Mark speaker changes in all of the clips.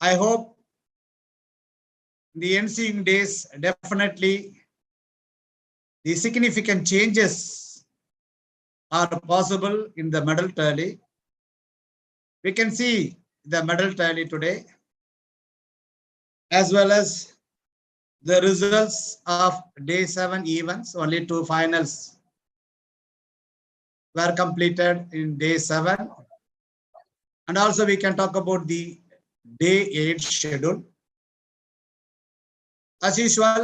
Speaker 1: I hope the ensuing days definitely the significant changes are possible in the medal tally. We can see the medal tally today, as well as the results of day 7 events. Only 2 finals were completed in day 7. And also we can talk about the day 8 schedule. As usual,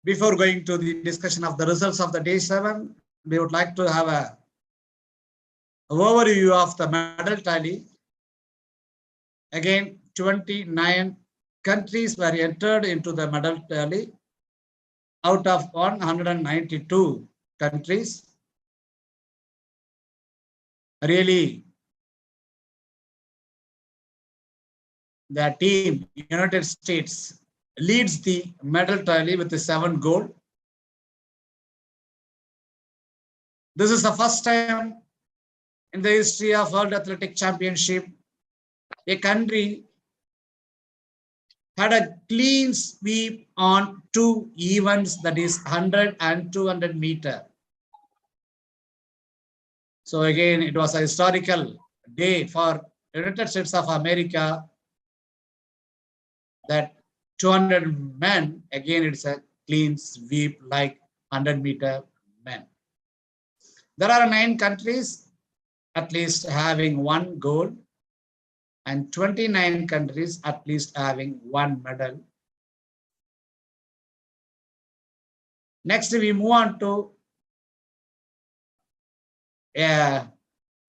Speaker 1: before going to the discussion of the results of the day 7, we would like to have an overview of the medal tally. Again, 29 countries were entered into the medal tally out of 192 countries. Really, the team, United States, leads the medal tally with 7 gold. This is the first time in the history of World Athletic Championship a country had a clean sweep on 2 events, that is 100 and 200 meter. So again, it was a historical day for United States of America, that 200 men, again it's a clean sweep like 100-meter men. There are 9 countries at least having 1 gold and 29 countries at least having 1 medal. Next, we move on to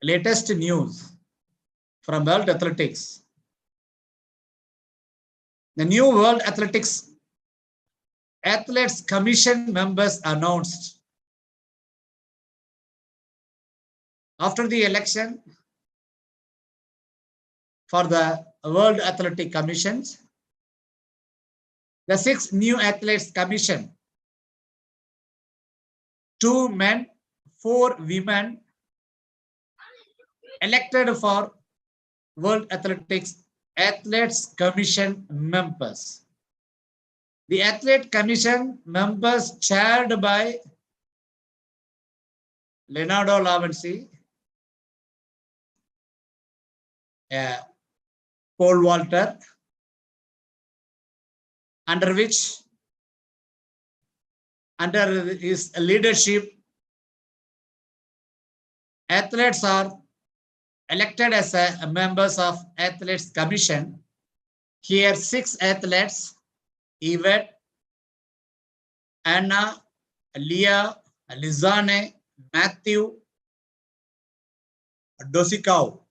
Speaker 1: latest news from World Athletics. The new World Athletics Athletes Commission members announced. After the election for the World Athletic Commissions, the 6 new Athletes Commission, 2 men, 4 women, elected for World Athletics Athletes Commission members. The Athlete Commission members chaired by Leonardo Lavancy, Paul Walter, under his leadership, athletes are elected as members of Athletes Commission. Here 6 athletes: Yvette, Anna, Leah, Lizane, Matthew, Dosikau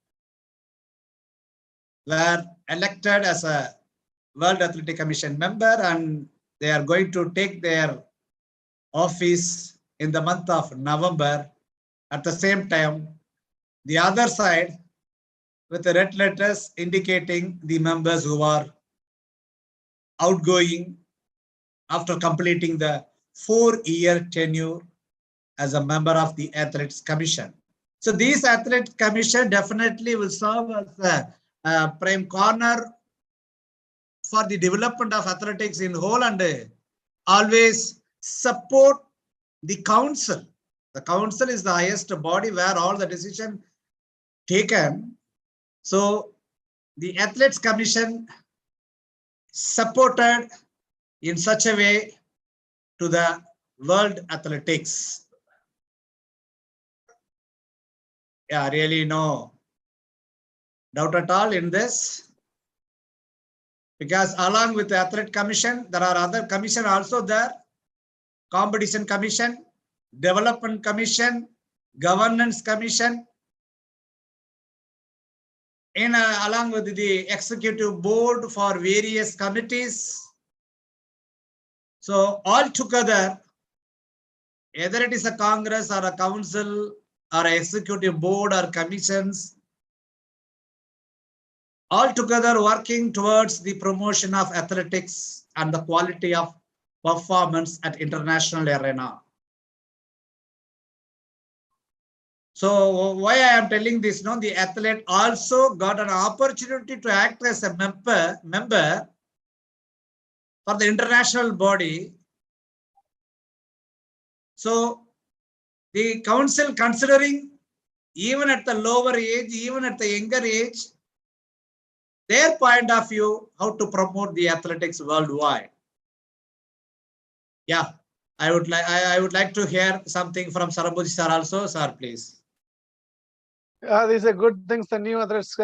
Speaker 1: were elected as a World Athletic Commission member, and they are going to take their office in the month of November. At the same time, the other side with the red letters indicating the members who are outgoing after completing the 4-year tenure as a member of the Athletes Commission. So these Athletes Commission definitely will serve as a prime corner for the development of athletics in whole, and always support the council. The council is the highest body where all the decision taken. So the Athletes Commission supported in such a way to the World Athletics. Yeah, really no doubt at all in this, because along with the Athlete Commission, there are other commission also there: Competition Commission, Development Commission, Governance Commission, along with the Executive Board for various committees. So all together, either it is a Congress or a council or an executive board or commissions, all together working towards the promotion of athletics and the quality of performance at international arena. So why I am telling this? No, the athlete also got an opportunity to act as a member for the international body. So the council considering even at the lower age, even at the younger age, their point of view, how to promote the athletics worldwide. Yeah, I would like to hear something from Sarabhuji sir also. Sir, please.
Speaker 2: These are good things. The new athletes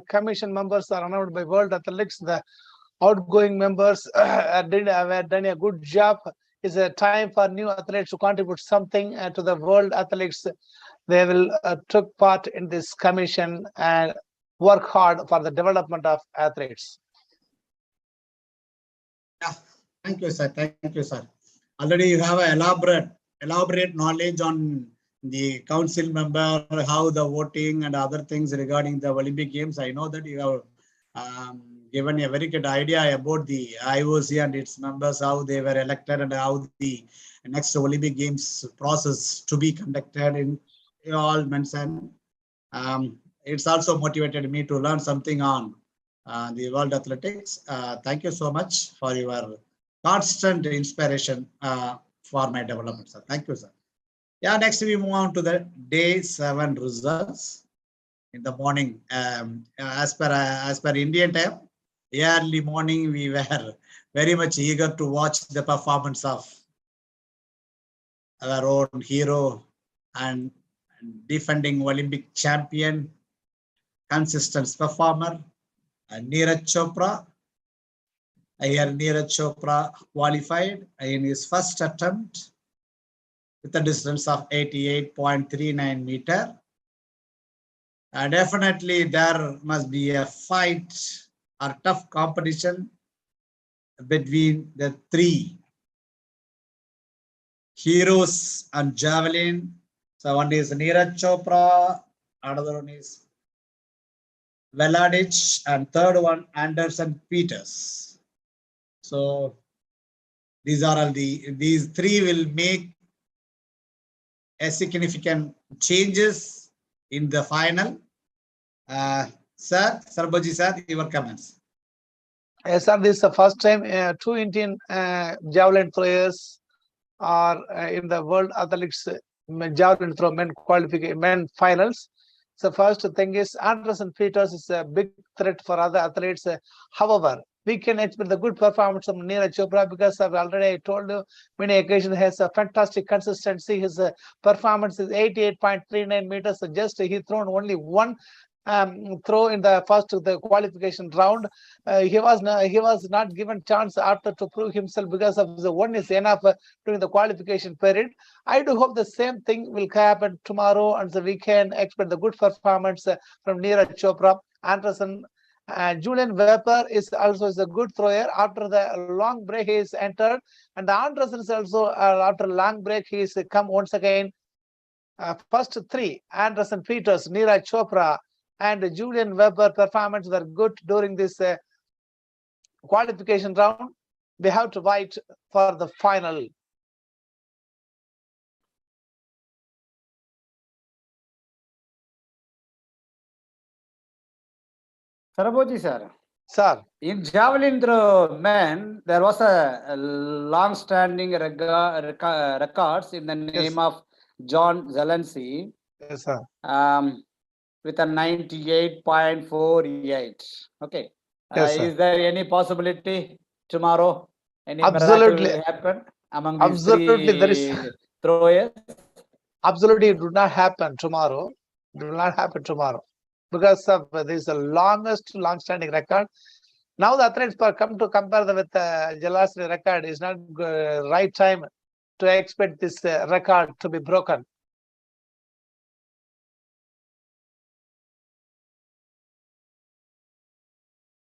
Speaker 2: commission members are honored by World Athletics. The outgoing members have done a good job. It's a time for new athletes to contribute something to the World Athletics. They will took part in this commission and work hard for the development of athletes.
Speaker 1: Yeah, thank you, sir. Thank you, sir. Already you have an elaborate knowledge on the council member, how the voting and other things regarding the Olympic Games. I know that you have given a very good idea about the IOC and its members, how they were elected and how the next Olympic Games process to be conducted in all mentioned. It's also motivated me to learn something on the World Athletics. Thank you so much for your constant inspiration for my development, sir. Thank you, sir. Yeah, next we move on to the day 7 results in the morning. As per Indian time, early morning we were very much eager to watch the performance of our own hero and defending Olympic champion, consistent performer, Neeraj Chopra. Here Neeraj Chopra qualified in his first attempt with a distance of 88.39 meter. Definitely there must be a fight or tough competition between the three heroes on Javelin. So one is Neeraj Chopra, another one is Veladich, and third one Anderson Peters. So these are all these three will make a significant changes in the final. Sir, Sarabhuji sir, your comments.
Speaker 2: Yes, sir, this is the first time two Indian javelin throwers are in the World Athletics javelin throw men finals. So first thing is Anderson Peters is a big threat for other athletes. However, we can expect the good performance of Neeraj Chopra because I've already told you many occasions has a fantastic consistency. His performance is 88.39 meters. So just he thrown only one throw in the qualification round. He was not given chance after to prove himself because of the one is enough during the qualification period. I do hope the same thing will happen tomorrow, and so we can expect the good performance from Neeraj Chopra. Anderson Julian Weber is also a good thrower. After the long break, he is entered, and Anderson is also after long break he is come once again. First three: Anderson Peters, Neeraj Chopra, and Julian Weber performance were good during this qualification round. We have to wait for the final.
Speaker 3: Sarabhuji sir.
Speaker 2: Sir.
Speaker 3: In javelin throw men, there was a long-standing records in the name of John Zelensky.
Speaker 2: Yes, sir.
Speaker 3: With a 98.48. Okay.
Speaker 2: Yes,
Speaker 3: is there any possibility tomorrow? Any
Speaker 2: absolutely
Speaker 3: miracle will happen among these
Speaker 2: absolutely there is
Speaker 3: throwers?
Speaker 2: Absolutely, it would not happen tomorrow. It will not happen tomorrow because of this is the longest long-standing record. Now the athletes come to compare with the Zelensky record. Is not right time to expect this record to be broken.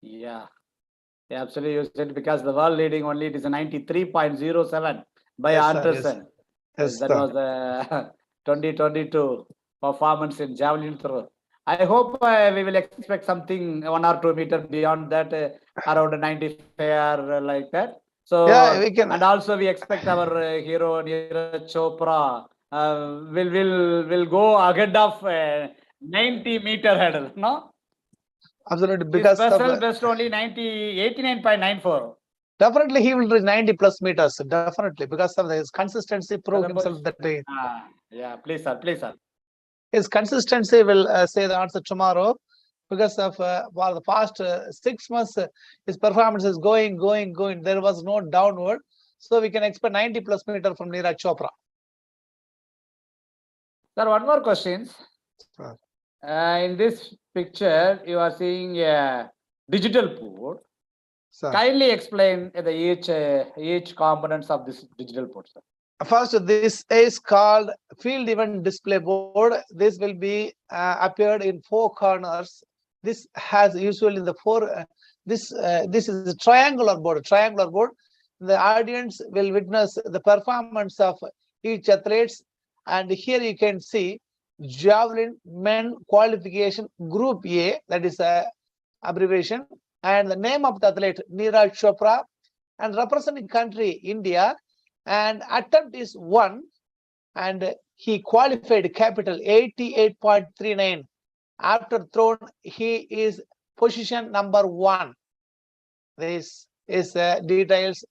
Speaker 3: Yeah, absolutely. You said because the world leading only it is a 93.07 by Anderson.
Speaker 2: Yes,
Speaker 3: that was the 2022 performance in javelin throw. I hope we will expect something 1 or 2 meters beyond that, around 95 or like that. So,
Speaker 2: yeah, we can.
Speaker 3: And also we expect our hero Neeraj Chopra will go ahead of 90-meter hurdle, no?
Speaker 2: Absolutely,
Speaker 3: His
Speaker 2: because of
Speaker 3: vessel best only 89.94.
Speaker 2: definitely he will reach 90 plus meters. Definitely, because of his consistency, prove himself that day.
Speaker 3: Yeah, please, sir. Please, sir.
Speaker 2: His consistency will say the answer tomorrow, because of for the past 6 months, his performance is going. There was no downward, so we can expect 90 plus meter from Neeraj Chopra.
Speaker 3: Sir, one more question.
Speaker 2: Sir.
Speaker 3: In this picture, you are seeing a digital port.
Speaker 2: Sir.
Speaker 3: Kindly explain each components of this digital port, sir.
Speaker 2: First, this is called field event display board. This will be appeared in 4 corners. This has usually the 4. This is a triangular board. The audience will witness the performance of each athletes, and here you can see Javelin men qualification group A, that is a abbreviation, and the name of the athlete Neeraj Chopra, and representing country India, and attempt is 1, and he qualified capital 88.39. After thrown, he is position number 1. This is details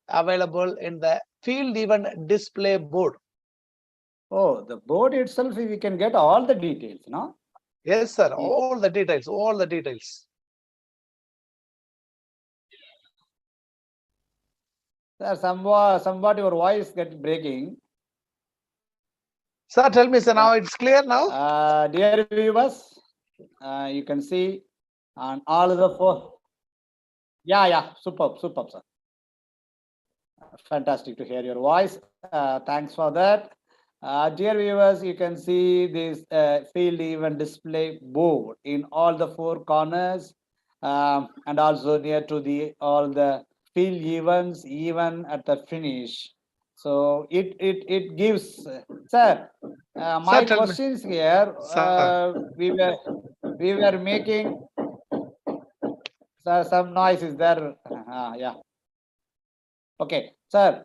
Speaker 2: available in the field event display board.
Speaker 3: Oh, the board itself, we can get all the details, no?
Speaker 2: Yes, sir. All the details.
Speaker 3: Sir, somewhat your voice get breaking.
Speaker 2: Sir, tell me, sir, now it's clear now?
Speaker 3: Dear viewers, you can see on all the 4. Yeah, superb, sir. Fantastic to hear your voice. Thanks for that. Dear viewers, you can see this field event display board in all the 4 corners, and also near to all the field events, even at the finish. So it gives, sir. My
Speaker 2: Sir,
Speaker 3: questions here. We were making. Sir, some noise is there. Yeah. Okay, sir.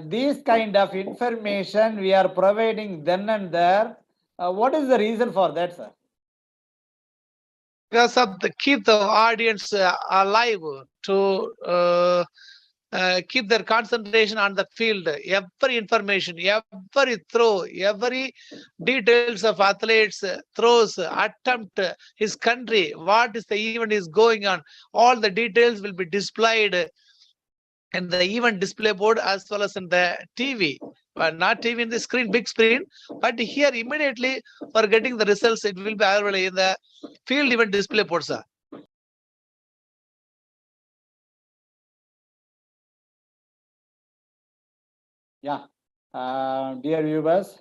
Speaker 3: These kind of information we are providing then and there. What is the reason for that, sir?
Speaker 2: Because of the keep the audience alive, to keep their concentration on the field. Every information, every throw, every details of athletes throws, attempt, his country, what is the event is going on, all the details will be displayed in the event display board as well as in the TV. But not TV in the screen, big screen, but here immediately for getting the results, it will be available in the field event display board, sir.
Speaker 3: Yeah, dear viewers,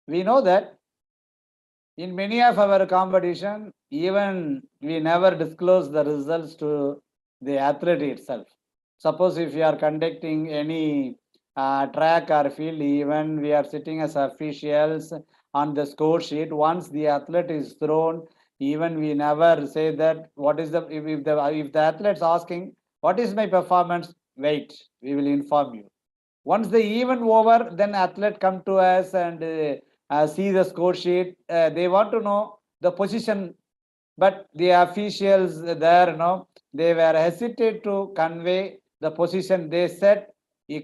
Speaker 3: we know that in many of our competition, even we never disclose the results to the athlete itself. Suppose if you are conducting any track or field event, we are sitting as officials on the score sheet. Once the athlete is thrown, even we never say that what is the if the athlete's asking what is my performance, wait, we will inform you. Once the event over, then athlete come to us and see the score sheet. They want to know the position, but the officials there, they were hesitate to convey the position. They said you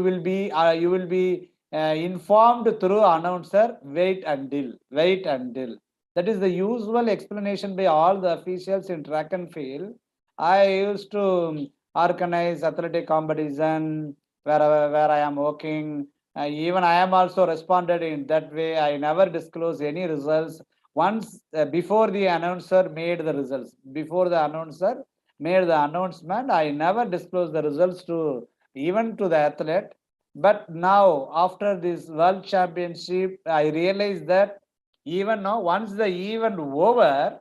Speaker 3: will be informed through announcer. Wait until. That is the usual explanation by all the officials in track and field. I used to organize athletic competition where I am working. Even I am also responded in that way. I never disclose any results. Once before the announcer made the results, before the announcer made the announcement, I never disclose the results to even to the athlete. But now after this world championship, I realized that even now once the event over,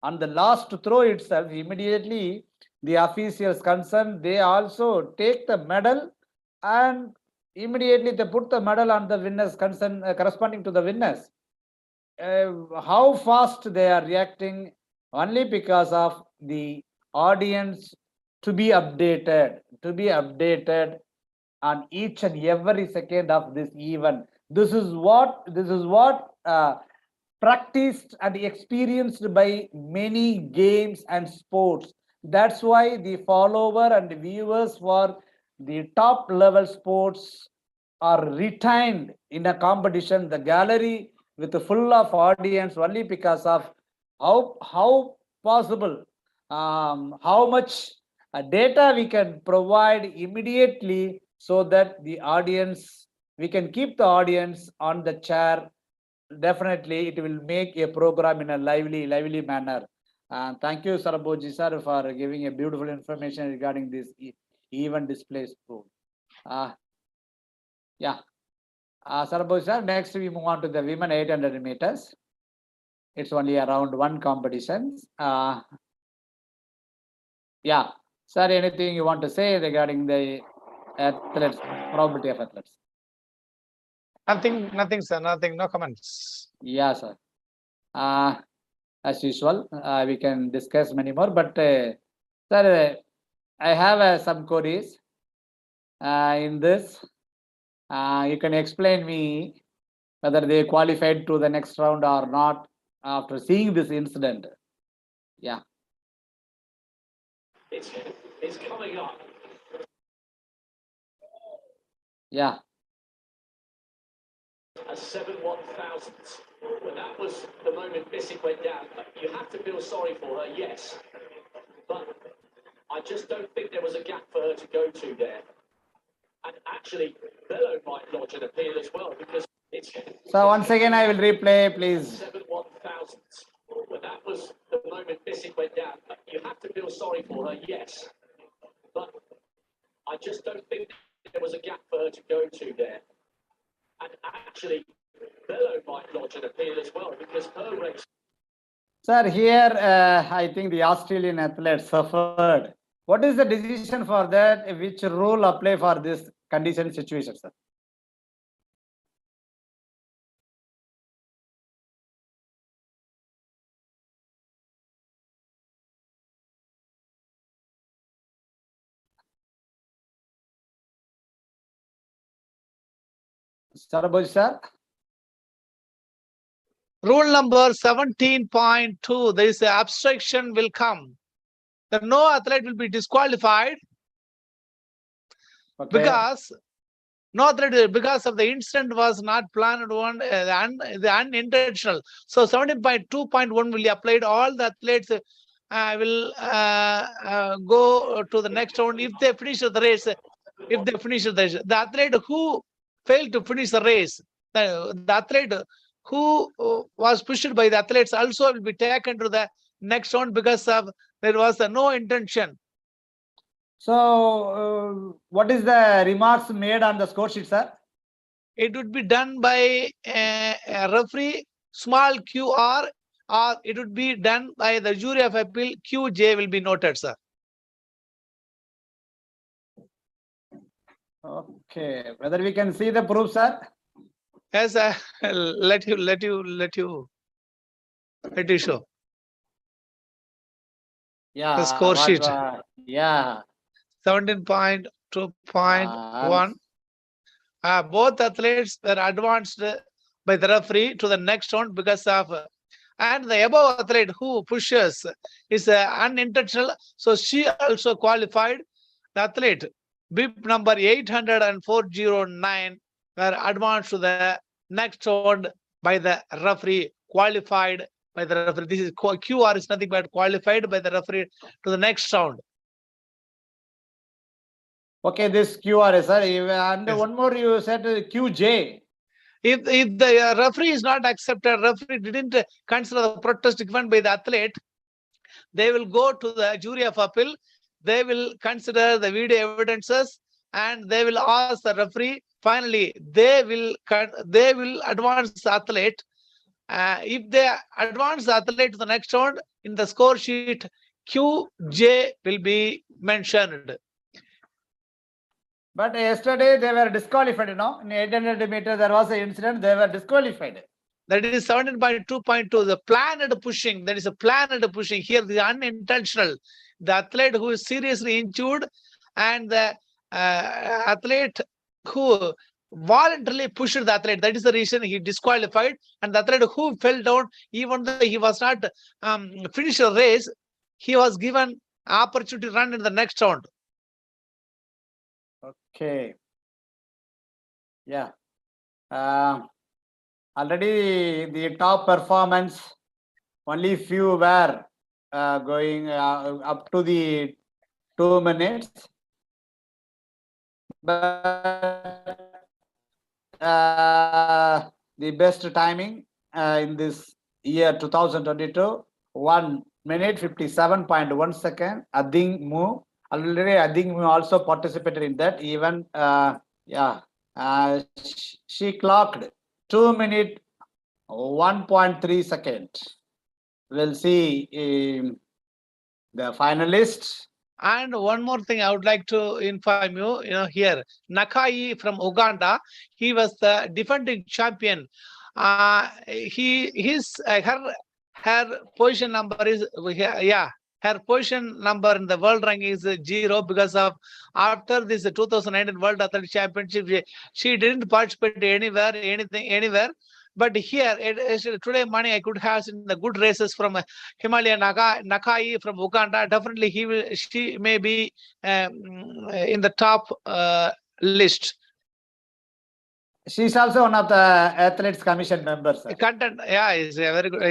Speaker 3: on the last throw itself, immediately the officials concerned, they also take the medal and immediately they put the medal on the winners concern corresponding to the winners. How fast they are reacting, only because of the audience to be updated on each and every second of this event. This is what practiced and experienced by many games and sports. That's why the follower and viewers for the top level sports are retained in a competition, the gallery with a full of audience only because of how possible, how much data we can provide immediately so that the audience, we can keep the audience on the chair. Definitely it will make a program in a lively manner. Thank you, Saraboji sir, for giving a beautiful information regarding this event display tool. Yeah. Saraboji sir, next we move on to the women 800 meters. It's only around one competition. Yeah. Sir, anything you want to say regarding the athletes, probability of athletes?
Speaker 2: Nothing, sir. Nothing. No comments.
Speaker 3: Yeah, sir. As usual, we can discuss many more, but sir, I have some queries in this. You can explain me whether they qualified to the next round or not after seeing this incident. Yeah.
Speaker 4: It's coming up.
Speaker 3: Yeah.
Speaker 4: A 7/1000. Well, that was the moment Bissett went down. You have to feel sorry for her, yes. But I just don't think there was a gap for her to go to there. And actually, Bello might lodge an appeal as well because it's...
Speaker 3: So once again, I will replay, please.
Speaker 4: 7/1000. Well, that was the moment Bissett went down. You have to feel sorry for her, yes. But I just don't think there was a gap for her to go to there. And actually, Bello might lodge an appeal as well because her race...
Speaker 3: Sir, here I think the Australian athlete suffered. What is the decision for that? Which rule apply for this condition situation, sir? Saraboji, sir?
Speaker 2: Rule number 17.2, there is an obstruction will come. The no athlete will be disqualified
Speaker 3: Okay.
Speaker 2: because no athlete, because of the incident was not planned one, the unintentional. So 17.2.1 will be applied. All the athletes will go to the next round if they finish the race. If they finish the race, the athlete who failed to finish the race, the athlete who was pushed by the athletes also will be taken to the next round because of there was no intention.
Speaker 3: So, what is the remarks made on the score sheet, sir?
Speaker 2: It would be done by a referee, small QR, or it would be done by the jury of appeal, QJ will be noted, sir.
Speaker 3: Okay. Whether we can see the proof, sir?
Speaker 2: Yes, let you show.
Speaker 3: Yeah.
Speaker 2: The score sheet.
Speaker 3: Yeah.
Speaker 2: 17.2.1. Both athletes were advanced by the referee to the next round because of, and the above athlete who pushes is unintentional. So she also qualified. The athlete, BIP number 80409, were advanced to the next round by the referee, qualified by the referee. This is QR is nothing but qualified by the referee to the next round.
Speaker 3: Okay, this QR, sir. And
Speaker 2: Yes.
Speaker 3: one more, you said QJ.
Speaker 2: If the referee is not accepted, referee didn't consider the protest given by the athlete, they will go to the jury of appeal. They will consider the video evidences and they will ask the referee. Finally, they will advance the athlete. If they advance the athlete to the next round, in the score sheet, QJ will be mentioned.
Speaker 3: But yesterday they were disqualified, in 800 meters, there was an incident, they were disqualified.
Speaker 2: That is 17.2.2, the planned pushing. That is a planned pushing. Here, the unintentional. The athlete who is seriously injured and the athlete who voluntarily pushed the athlete, that is the reason he disqualified. And the athlete who fell down, even though he was not finished a race, he was given opportunity to run in the next round.
Speaker 3: Okay. Yeah. Already the top performance, only few were going up to the 2 minutes. But the best timing in this year 2022, 1 minute 57.1 second. Ading Mu, already Ading Mu also participated in that. Even she clocked 2 minute 1.3 second. We'll see the finalists.
Speaker 2: And one more thing I would like to inform you, here, Nakai from Uganda, he was the defending champion. Her position number is, her position number in the world ranking is 0 because of after this 2019 World Athletics Championship, she didn't participate anywhere. But here, today morning, I could have seen the good races from Himalaya Nakai from Uganda. Definitely, she may be in the top list.
Speaker 3: She's also one of the Athletes Commission members. Sir.
Speaker 2: Content, is very good.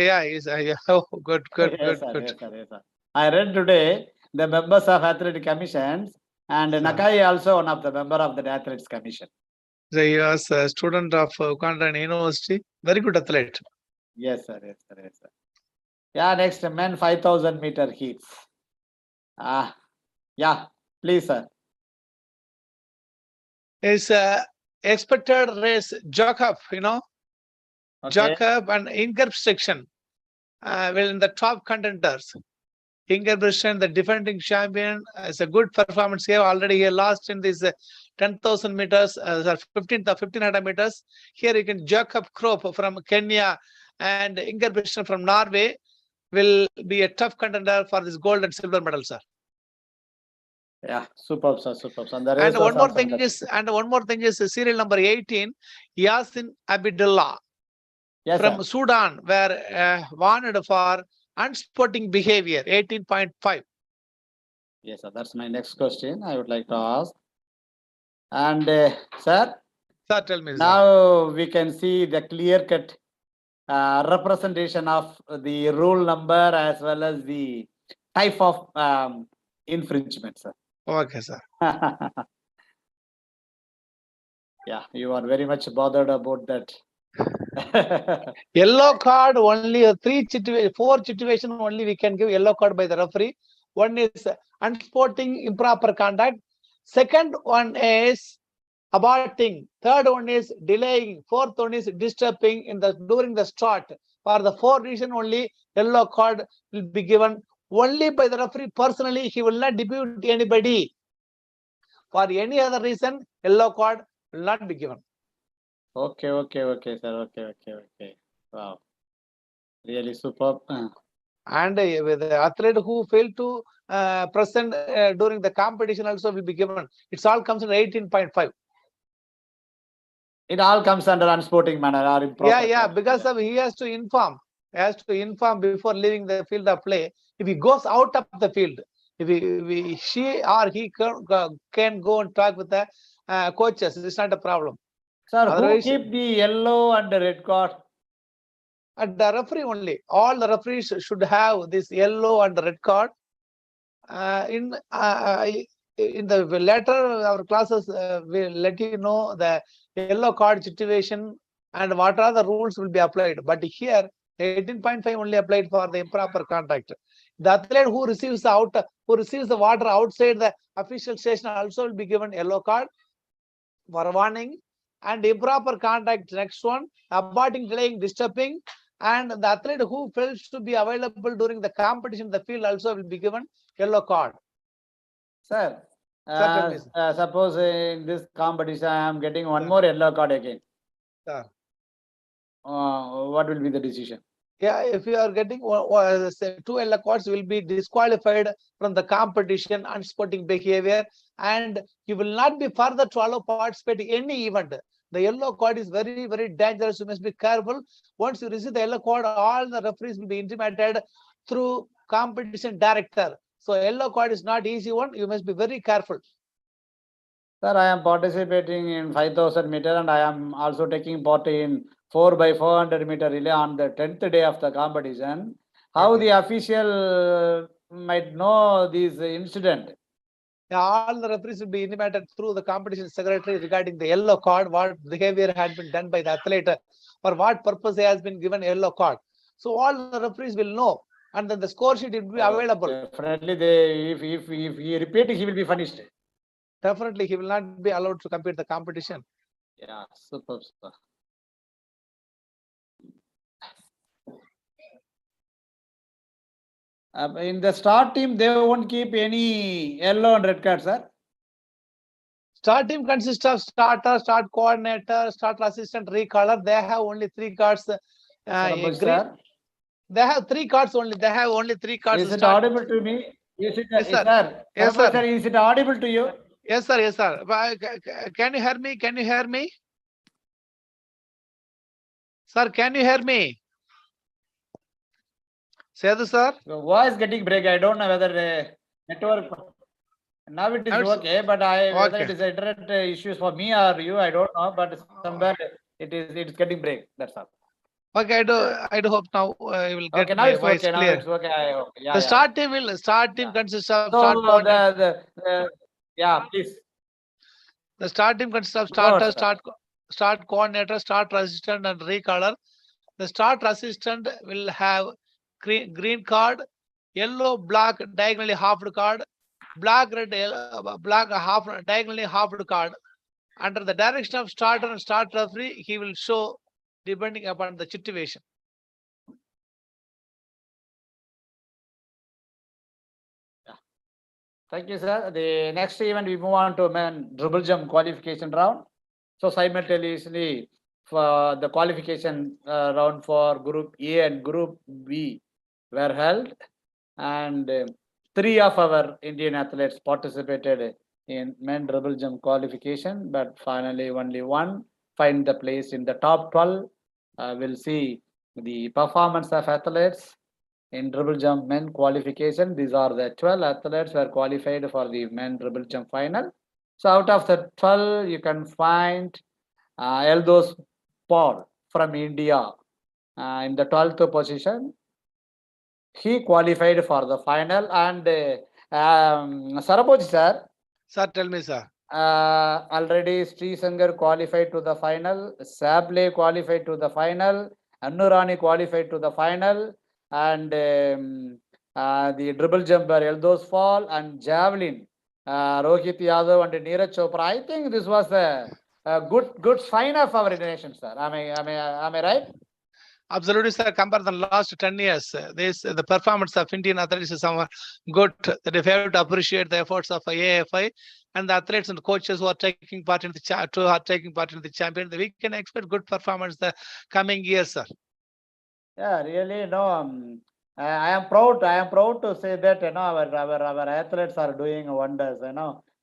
Speaker 2: Oh, good.
Speaker 3: Yes, sir. I read today the members of Athletic Commissions, and Nakai also one of the member of the Athletes Commission.
Speaker 2: So he was a student of Uganda University. Very good athlete.
Speaker 3: Yes, sir. Yeah, next men 5,000 meter heats. Yeah, please, sir.
Speaker 2: His expected race, Jacob,
Speaker 3: Okay.
Speaker 2: Jacob and Ingerbrecht will in the top contenders. Ingerbrecht, the defending champion, is a good performance here. Already he lost in this 10,000 meters, 1500 meters. Here you can Jacob Krop from Kenya and Ingerbrecht from Norway will be a tough contender for this gold and silver medal, sir.
Speaker 3: Yeah, superb, sir.
Speaker 2: And one more thing is serial number 18, Yasin Abdullah from Sudan, were warned for unsporting behavior, 18.5.
Speaker 3: Yes, sir. That's my next question I would like to ask. And sir,
Speaker 2: Tell me.
Speaker 3: Now we can see the clear-cut representation of the rule number as well as the type of infringement, sir.
Speaker 2: Okay, sir.
Speaker 3: Yeah, you are very much bothered about that.
Speaker 2: Yellow card only, 4 situations only we can give yellow card by the referee. One is unsporting improper conduct. Second one is aborting. Third one is delaying. Fourth one is disturbing during the start. For the 4 reasons only, yellow card will be given only by the referee personally. He will not depute anybody. For any other reason, yellow card will not be given.
Speaker 3: Okay, sir. Okay. Wow. Really superb.
Speaker 2: And with the athlete who failed to present during the competition also will be given. It all comes in 18.5.
Speaker 3: It all comes under unsporting manner or improper.
Speaker 2: Because he has to inform. Before leaving the field of play. If he goes out of the field, if she or he can go and talk with the coaches, it's not a problem.
Speaker 3: Sir, who keep the yellow and the red card?
Speaker 2: At the referee only. All the referees should have this yellow and the red card. In the later our classes will let you know the yellow card situation and what are the rules will be applied. But here 18.5 only applied for the improper contact. The athlete who receives the water outside the official station also will be given yellow card for warning. And improper contact, next one, aborting, delaying, disturbing, and the athlete who fails to be available during the competition, the field also will be given yellow card.
Speaker 3: Sir, suppose in this competition I am getting one more yellow card again.
Speaker 2: Sir.
Speaker 3: What will be the decision?
Speaker 2: Yeah, if you are getting say 2 yellow cards, you will be disqualified from the competition, unsporting behavior, and you will not be further to allow participating any event. The yellow card is very, very dangerous. You must be careful. Once you receive the yellow card, all the referees will be intimated through competition director. So yellow card is not easy one. You must be very careful.
Speaker 3: Sir, I am participating in 5,000 meter and I am also taking part in 4x400 meter relay on the 10th day of the competition. How
Speaker 1: Okay.
Speaker 3: the official might know this incident?
Speaker 2: Yeah, all the referees will be intimated through the competition secretary regarding the yellow card, what behavior had been done by the athlete, for what purpose he has been given a yellow card. So all the referees will know, and then the score sheet will be available.
Speaker 3: Definitely, they if he repeat, he will be punished.
Speaker 2: Definitely, he will not be allowed to compete the competition.
Speaker 3: Yeah, super, super. In the start team, they won't keep any yellow and red cards, sir.
Speaker 2: Start team consists of starter, start coordinator, starter assistant, recaller. They have only 3 cards.
Speaker 3: Sarabhaj,
Speaker 2: Green.
Speaker 3: sir.
Speaker 2: They have 3 cards only. They have only 3 cards.
Speaker 3: Is it
Speaker 2: start.
Speaker 3: audible to me? Is it,
Speaker 2: Yes, sir.
Speaker 3: sir?
Speaker 2: Yes,
Speaker 3: Sarabhaj,
Speaker 2: sir.
Speaker 3: sir, is it audible to you?
Speaker 2: Yes, sir. Yes, sir. Can you hear me? Can you hear me? Sir, can you hear me? Sethu, sir.
Speaker 3: Your voice getting break. I don't know whether network. Now it is
Speaker 2: Now it's-
Speaker 3: okay, but whether
Speaker 2: Okay.
Speaker 3: it is internet issues for me or you, I don't know. But somewhere it's getting break. That's all.
Speaker 2: Okay, I do hope now you will get
Speaker 3: Okay, now
Speaker 2: my
Speaker 3: it's
Speaker 2: voice
Speaker 3: okay. Now
Speaker 2: clear.
Speaker 3: it's okay. I hope. Yeah,
Speaker 2: The
Speaker 3: yeah.
Speaker 2: start team consists of
Speaker 3: So
Speaker 2: start coordinator.
Speaker 3: yeah, please.
Speaker 2: The start team consists of
Speaker 3: Go
Speaker 2: starter,
Speaker 3: ahead, sir.
Speaker 2: start coordinator, start assistant, and recaller. The start assistant will have green card, yellow, black, diagonally halved card, black, red, yellow, black, half diagonally halved card. Under the direction of starter and start referee, he will show depending upon the situation.
Speaker 3: Thank you, sir. The next event we move on to men dribble jump qualification round. So simultaneously for the qualification round for Group A and Group B were held, and 3 of our Indian athletes participated in men dribble jump qualification, but finally only one find the place in the top 12. We'll see the performance of athletes in dribble jump men qualification. These are the 12 athletes who are qualified for the men dribble jump final. So out of the 12, you can find Eldos Paul from India in the 12th position. He qualified for the final, and Sarabhaj, sir.
Speaker 2: Sir, tell me, sir.
Speaker 3: Already Sri Sangar qualified to the final, Sable qualified to the final, Annurani qualified to the final, and the dribble jumper Eldos Fall and Javelin, Rohit Yadav and Neeraj Chopra. I think this was a good sign of our nation, sir. Am I right?
Speaker 2: Absolutely, sir. Compare the last 10 years, the performance of Indian athletes is somewhat good. That if you have to appreciate the efforts of AFI and the athletes and coaches who are taking part in the champion, we can expect good performance the coming years, sir.
Speaker 3: Yeah, really, no. I am proud. I am proud to say that our athletes are doing wonders.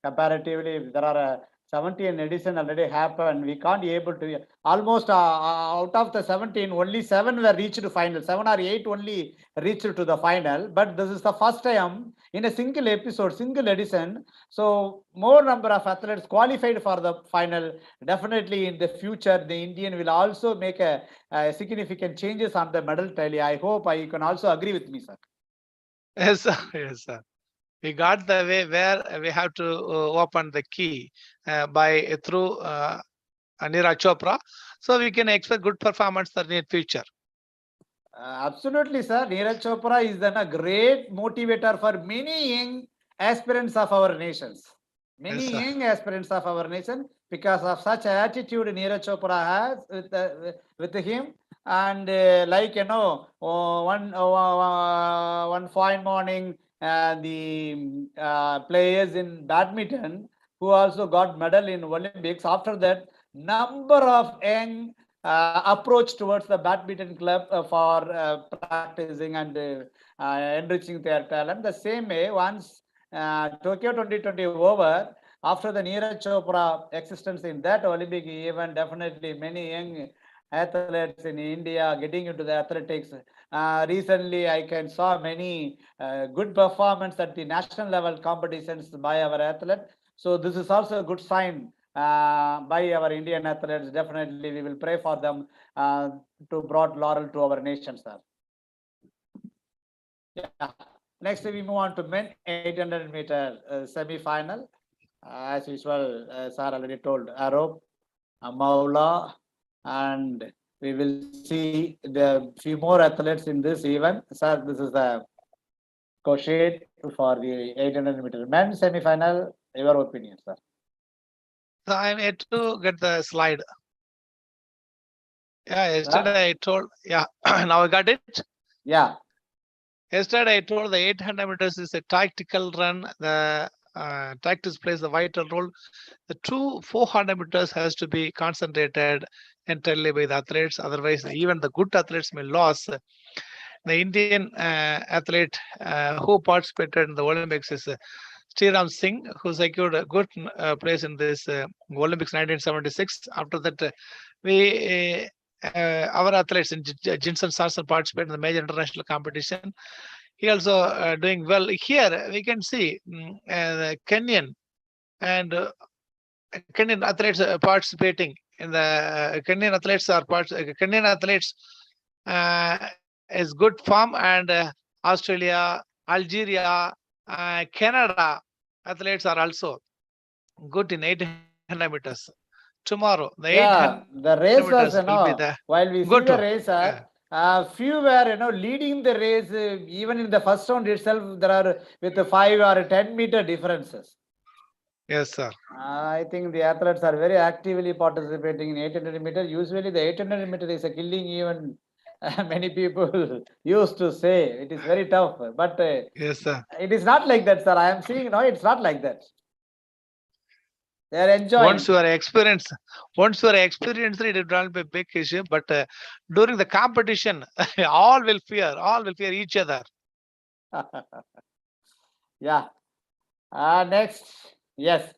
Speaker 3: Comparatively, there are 17 edition already happened. We can't be able to almost out of the 17, only 7 were reached to final. 7 or 8 only reached to the final. But this is the first time in a single episode, single edition. So more number of athletes qualified for the final. Definitely in the future, the Indian will also make a significant changes on the medal tally. I hope you can also agree with me, sir.
Speaker 2: Yes, sir. Yes, sir. We got the way where we have to open the key through Neeraj Chopra, so we can expect good performance in the near future.
Speaker 3: Absolutely, sir. Neeraj Chopra is then a great motivator for many young aspirants of our nations. Many
Speaker 2: Yes,
Speaker 3: young aspirants of our nation, because of such attitude Neeraj Chopra has with him. And one fine morning, the players in badminton who also got medal in Olympics. After that, number of young approach towards the badminton club for practicing and enriching their talent. The same way, once Tokyo 2020 over, after the Neeraj Chopra existence in that Olympic event, definitely many young athletes in India getting into the athletics. Recently, I can saw many good performance at the national level competitions by our athlete. So this is also a good sign by our Indian athletes. Definitely, we will pray for them to brought laurel to our nation, sir. Yeah. Next, we move on to men 800-meter semi-final. As usual, sir already told Arab, Maula, and we will see the few more athletes in this event. Sir, this is the co-shade for the 800-meter men semi-final. Your opinion, sir?
Speaker 2: So I'm yet to get the slide. Yeah, yesterday I told, yeah, now I got it.
Speaker 3: Yeah.
Speaker 2: Yesterday I told the 800 meters is a tactical run. The tactics plays a vital role. The two 400 meters has to be concentrated entirely by the athletes. Otherwise, even the good athletes may lose. The Indian athlete who participated in the Olympics is Sriram Singh, who secured a good place in this Olympics 1976. After that, we our athletes in Jinson Sarson participated in the major international competition. He also doing well. Here we can see the Kenyan and Kenyan athletes participating in the Kenyan athletes are Kenyan athletes is good form, and Australia, Algeria, Canada athletes are also good in 800 meters. Tomorrow, the 800
Speaker 3: the race was,
Speaker 2: meters will be the
Speaker 3: while we see
Speaker 2: good
Speaker 3: the
Speaker 2: one.
Speaker 3: race,
Speaker 2: Yeah.
Speaker 3: few were, leading the race, even in the first round itself, there are with the 5 or 10 meter differences.
Speaker 2: Yes, sir.
Speaker 3: I think the athletes are very actively participating in 800 meter. Usually the 800 meter is a killing event. Many people used to say it is very tough, but
Speaker 2: Yes, sir.
Speaker 3: it is not like that, sir. I am seeing, no, it's not like that. They are enjoying.
Speaker 2: Once you are experienced, it will not be a big issue. But during the competition, all will fear each other.
Speaker 3: Yeah. Next, yes.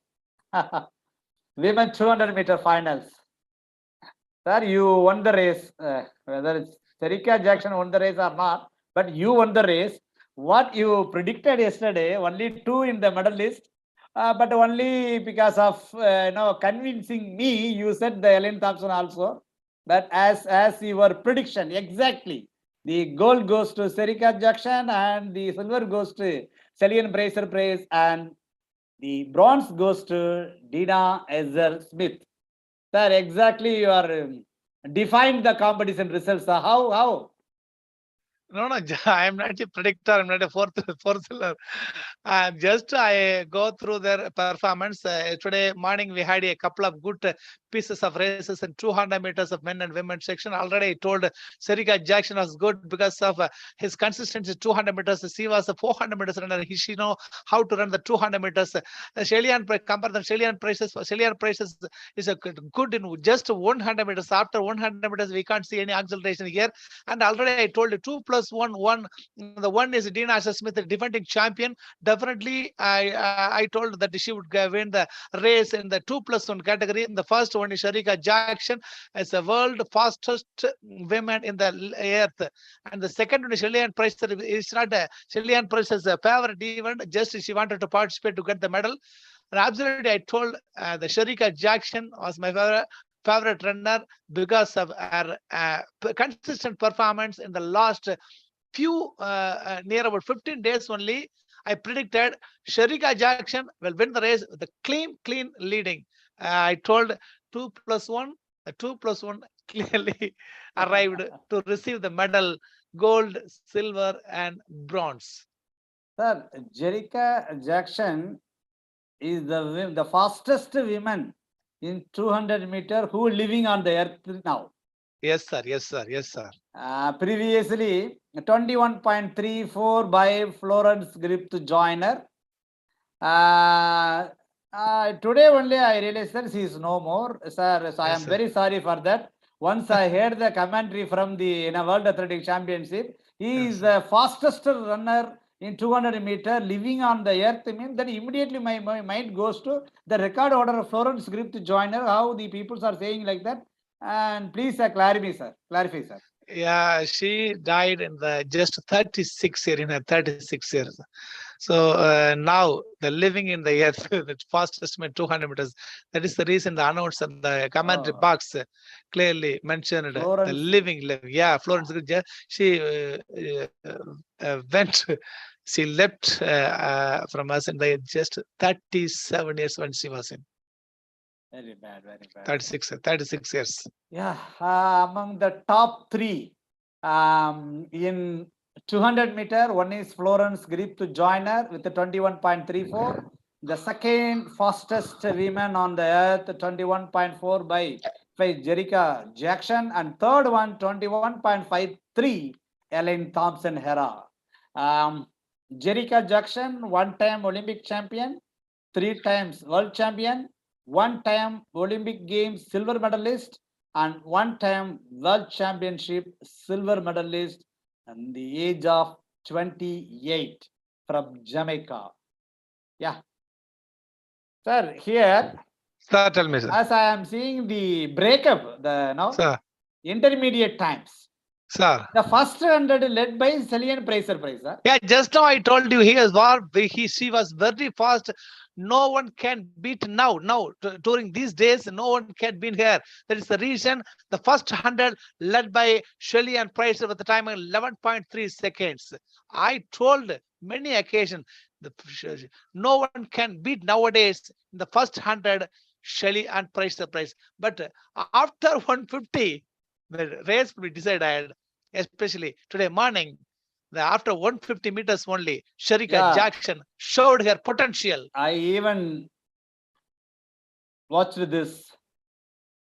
Speaker 3: Women 200-meter finals. Sir, you won the race. Whether it's Sarika Jackson won the race or not, but you won the race. What you predicted yesterday, only 2 in the medal list, but only because of convincing me, you said the Ellen Thompson also. But as your prediction exactly, the gold goes to Sarika Jackson and the silver goes to Cillian Bracer Price, and the bronze goes to Dina Ezer Smith. Sir, exactly you are defined the competition results. How?
Speaker 2: No, I am not a predictor. I'm not a foreseller. Just I go through their performance. Today morning we had a couple of good pieces of races in 200 meters of men and women section. Already I told Sarika Jackson was good because of his consistency 200 meters. She was a 400 meters runner. She know how to run the 200 meters. Shelian compare the Shelian prices is a good in just 100 meters. After 100 meters we can't see any acceleration here. And already I told you 2+1. The one is Dina Asher Smith, the defending champion. Definitely, I told that she would win the race in the 2+1 category. The first one is Sarika Jackson, as the world fastest woman in the earth, and the second one is Shelian Price. It's not Shelian Price's favorite event. Just she wanted to participate to get the medal. And absolutely, I told the Sarika Jackson was my favorite runner because of her consistent performance in the last few near about 15 days only. I predicted Sarika Jackson will win the race with a clean leading. I told 2+1. The 2+1 clearly arrived to receive the medal, gold, silver, and bronze.
Speaker 3: Sir, Sarika Jackson is the fastest woman in 200 meter who living on the earth now.
Speaker 2: Yes, sir.
Speaker 3: Previously, 21.34 by Florence Griffith Joyner. Today only I realized that she is no more, sir. So I am very sorry for that. Once I heard the commentary from the World Athletic Championship. He is the fastest runner in 200-meter living on the earth. I mean, then immediately my mind goes to the record order of Florence Griffith Joyner. How the people are saying like that? And please clarify, sir. Clarify, sir.
Speaker 2: Yeah, she died in the just 36 years, in her 36 years. So now the living in the earth, the fastest 200 meters. That is the reason the announcer, the commentary
Speaker 3: Oh.
Speaker 2: box clearly mentioned the
Speaker 3: Florence.
Speaker 2: living. Yeah, Florence. She went. She left from us in the just 37 years when she was in.
Speaker 3: Very bad, very bad.
Speaker 2: 36 years.
Speaker 3: Yeah, among the top three in 200-meter, one is Florence Griffith Joyner with 21.34. The second fastest woman on the earth, 21.4 by Jerica Jackson, and third one, 21.53, Ellen Thompson Hera. Jerica Jackson, one-time Olympic champion, 3 times world champion, one-time Olympic Games silver medalist, and one-time World Championship silver medalist at the age of 28 from Jamaica. Yeah. Sir, here,
Speaker 2: Sir, tell me, sir.
Speaker 3: as I am seeing the breakup,
Speaker 2: Sir,
Speaker 3: intermediate times.
Speaker 2: sir.
Speaker 3: The first 100 led by Cillian Fraser.
Speaker 2: Yeah, just now I told you she was very fast. No one can beat now. During these days, no one can beat her. That is the reason the first 100 led by Shelley and Price with the time of 11.3 seconds. I told many occasions, no one can beat nowadays in the first 100 Shelley and Price. But after 150, the race will be decided. Especially today morning, after 150 meters only, Sharika Jackson showed her potential.
Speaker 3: I even watched this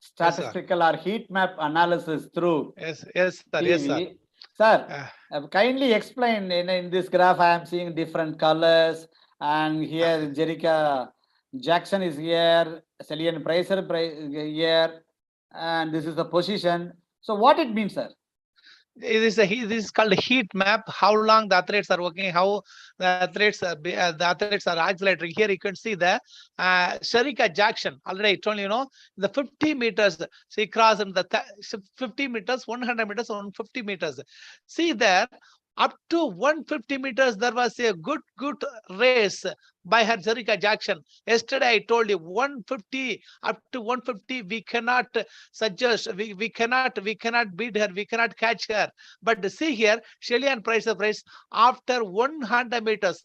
Speaker 3: statistical or heat map analysis through
Speaker 2: yes, sir.
Speaker 3: TV.
Speaker 2: Yes, sir.
Speaker 3: Sir, kindly explain in this graph. I am seeing different colors, and here Jerica Jackson is here, Cillian Fraser here, and this is the position. So what it means, sir?
Speaker 2: This is called a heat map. How long the athletes are working, how the athletes are accelerating. Here you can see the Sharika Jackson. Already I told you, the 50 meters. She crossed in the 50 meters, 100 meters, 150 meters. See there, up to 150 meters, there was a good race by her Sharika Jackson. Yesterday I told you 150 up to 150 we cannot suggest, we cannot beat her, we cannot catch her. But see here, Shelley and Price after 100 meters,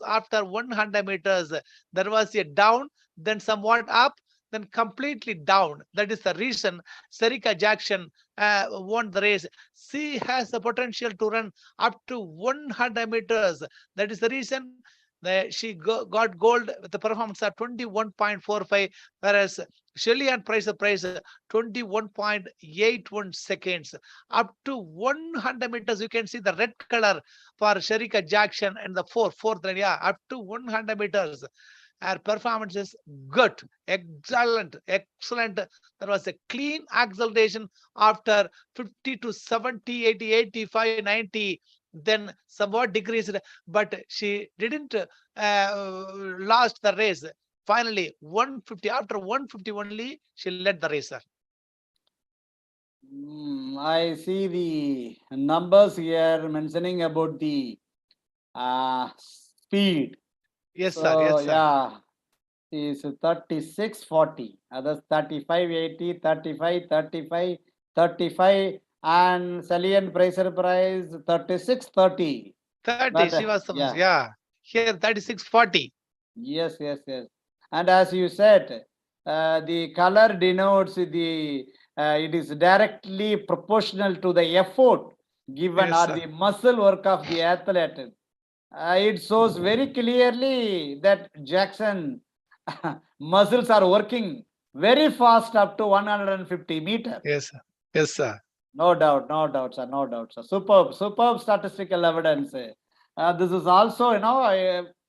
Speaker 2: there was a down, then somewhat up, then completely down. That is the reason Sharika Jackson won the race. She has the potential to run up to 100 meters. That is the reason that she got gold with the performance of 21.45, whereas Shelley and Price 21.81 seconds. Up to 100 meters, you can see the red color for Sharika Jackson and the fourth line. Yeah, up to 100 meters. Her performance is good, excellent. There was a clean acceleration after 50 to 70, 80, 85, 90. Then somewhat decreased, but she didn't lost the race. Finally, 150. After 150 only, she led the racer.
Speaker 3: I see the numbers here mentioning about the speed.
Speaker 2: Yes,
Speaker 3: so,
Speaker 2: sir. Yes, sir.
Speaker 3: Yeah, is 36:40. Others 35:80, 35:35, 35, and Cillian Fraser price 36:30.
Speaker 2: 30. She was here 36:40.
Speaker 3: Yes. And as you said, the color denotes it is directly proportional to the effort given,
Speaker 2: Yes,
Speaker 3: or the muscle work of the athlete. It shows very clearly that Jackson muscles are working very fast up to 150 meters.
Speaker 2: Yes, sir. Yes, sir.
Speaker 3: No doubt, sir. No doubt, sir. Superb statistical evidence. This is also,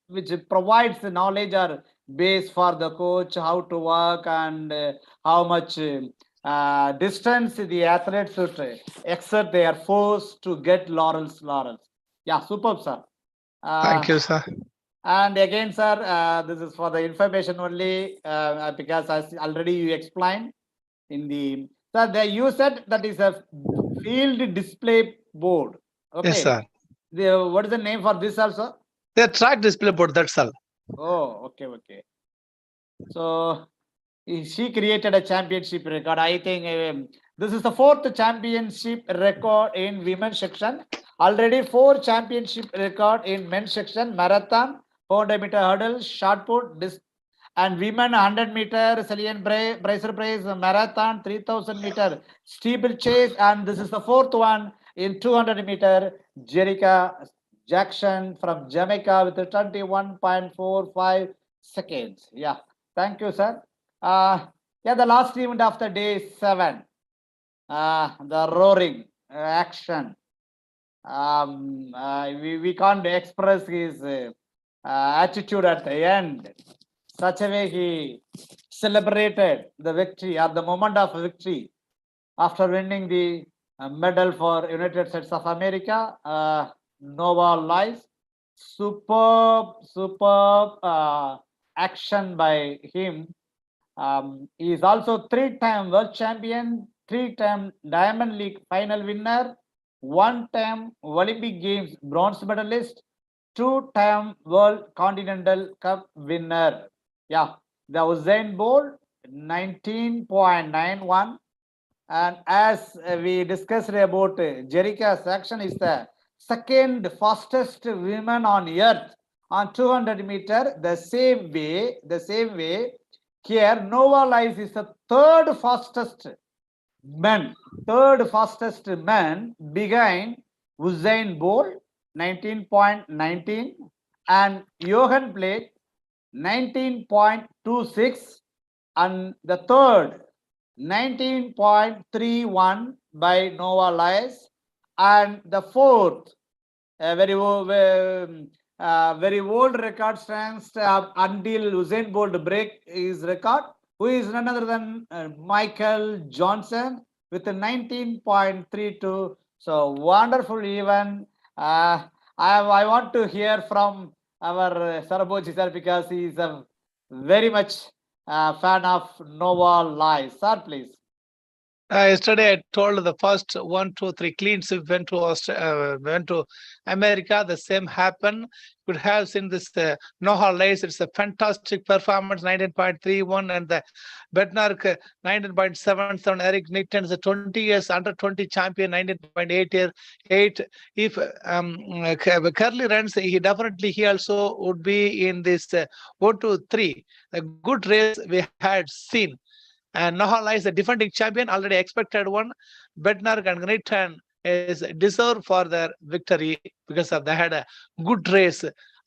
Speaker 3: which provides the knowledge or base for the coach how to work and how much distance the athletes should exert their force to get laurels. Yeah, superb, sir.
Speaker 2: Thank you, sir.
Speaker 3: And again, sir, this is for the information only because as already you explained in the, sir, you said that is a field display board. Okay.
Speaker 2: Yes, sir.
Speaker 3: What is the name for this also?
Speaker 2: The track display board, that's all.
Speaker 3: Oh, okay. So she created a championship record. I think this is the 4th championship record in women's section. Already 4 championship record in men's section: marathon, 400-meter hurdle, shot put, and women 100-meter Cillian Bracer Brace marathon, 3000-meter steeplechase, and this is the 4th one in 200-meter. Jerica Jackson from Jamaica with 21.45 seconds. Yeah, thank you, sir. Yeah, the last event of the day 7, the roaring action. We can't express his attitude at the end. Such a way he celebrated the victory at the moment of victory after winning the medal for United States of America. Nova Lies, superb action by him. He is also 3-time world champion, 3-time Diamond League final winner, 1-time Olympic Games bronze medalist, 2-time World Continental Cup winner. Yeah, the Usain Bolt 19.91. And as we discussed about Jerica's action, is the 2nd fastest woman on earth on 200-meter. The same way. Here, Nova Lies is the 3rd fastest man behind Usain Bolt 19.19 and Johan Blake 19.26, and the 3rd 19.31 by Nova Lies, and the 4th very old record stands until Usain Bolt break his record, who is none other than Michael Johnson with a 19.32. So wonderful event. I want to hear from our Sarabhoji sir because he is a very much fan of Nova Lies. Sir, please.
Speaker 2: Yesterday I told the first 1, 2, 3 clean sweep went to America. The same happened. Could have seen this Noah Lace. It's a fantastic performance, 19.31, and the Bednark 19.77. Eric Nickton is a 20 years under 20 champion, 19.88. If Curly runs, he also would be in this 1, 2, 3. A good race we had seen. And Nohala is the defending champion, already expected one. Bednar and Gnitan is deserved for their victory because of they had a good race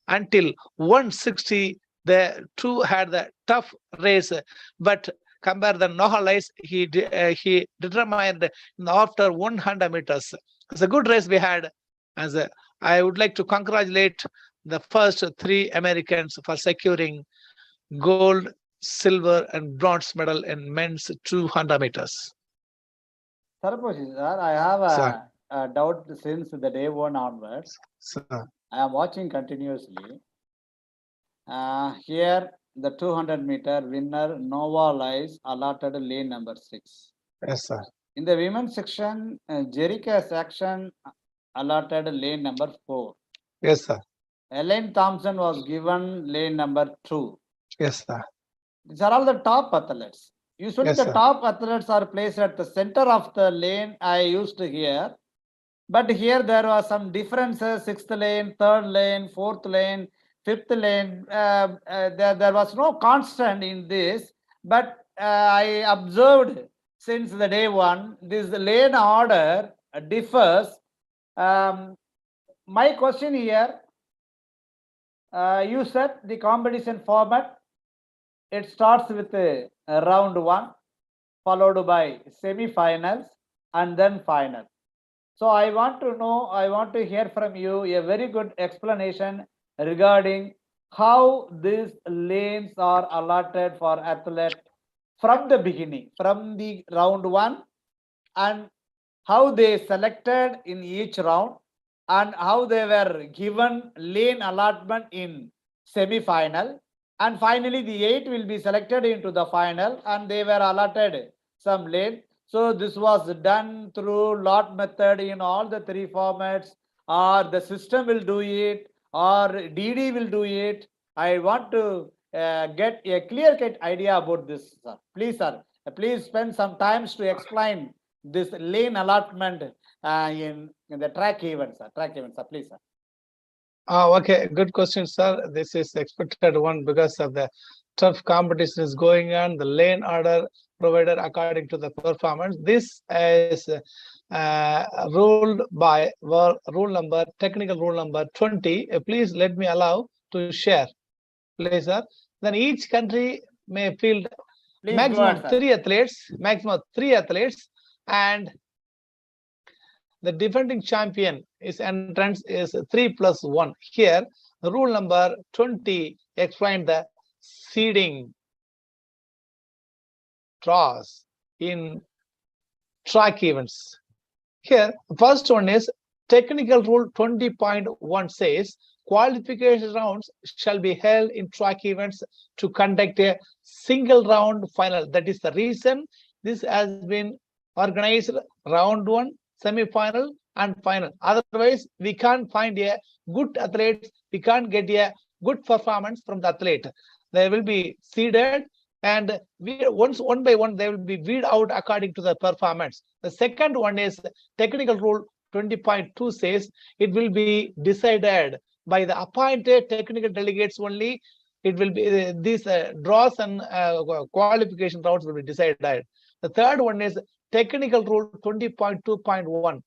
Speaker 2: until 160. The two had the tough race, but compared the Nohala, he determined after 100 meters. It's a good race we had. I would like to congratulate the first 3 Americans for securing gold, silver, and bronze medal in men's 200 meters.
Speaker 3: Sarabhoji sir, I have a doubt since the day 1 onwards.
Speaker 2: Sir.
Speaker 3: I am watching continuously. Here, the 200-meter winner Nova Lies allotted lane number 6.
Speaker 2: Yes, sir.
Speaker 3: In the women's section, Jerica's action allotted lane number 4.
Speaker 2: Yes, sir.
Speaker 3: Elaine Thompson was given lane number 2.
Speaker 2: Yes, sir.
Speaker 3: These are all the top athletes. Usually
Speaker 2: Yes,
Speaker 3: the
Speaker 2: sir.
Speaker 3: top athletes are placed at the center of the lane I used here. But here there was some differences: 6th lane, 3rd lane, 4th lane, 5th lane. There was no constant in this. But I observed since the day 1, this lane order differs. My question here, you said the competition format, it starts with round 1, followed by semi-finals and then final. So I want to hear from you a very good explanation regarding how these lanes are allotted for athlete from the beginning, from the round 1, and how they selected in each round, and how they were given lane allotment in semi-final, and finally the 8 will be selected into the final, and they were allotted some lane. So this was done through lot method in all the 3 formats, or the system will do it, or DD will do it. I want to get a clear-cut idea about this, sir. Please, sir, please spend some time to explain this lane allotment in the track events, sir. Track events, sir. Please, sir.
Speaker 2: Okay, good question, sir. This is expected one because of the tough competition is going on. The lane order provided according to the performance. This is ruled by technical rule number 20. Please let me allow to share. Please, sir. Then each country may field
Speaker 3: Please
Speaker 2: maximum
Speaker 3: go ahead,
Speaker 2: 3 athletes, and the defending champion is entrance is 3+1. Here, rule number 20 explained the seeding draws in track events. Here, first one is technical rule 20.1 says qualification rounds shall be held in track events to conduct a single round final. That is the reason this has been organized round 1, semi-final and final. Otherwise, we can't find a good athlete. We can't get a good performance from the athlete. They will be seeded, and one by one they will be weed out according to the performance. The second one is technical rule 20.2 says it will be decided by the appointed technical delegates only. It will be these draws and qualification rounds will be decided. The third one is technical rule 20.2.1.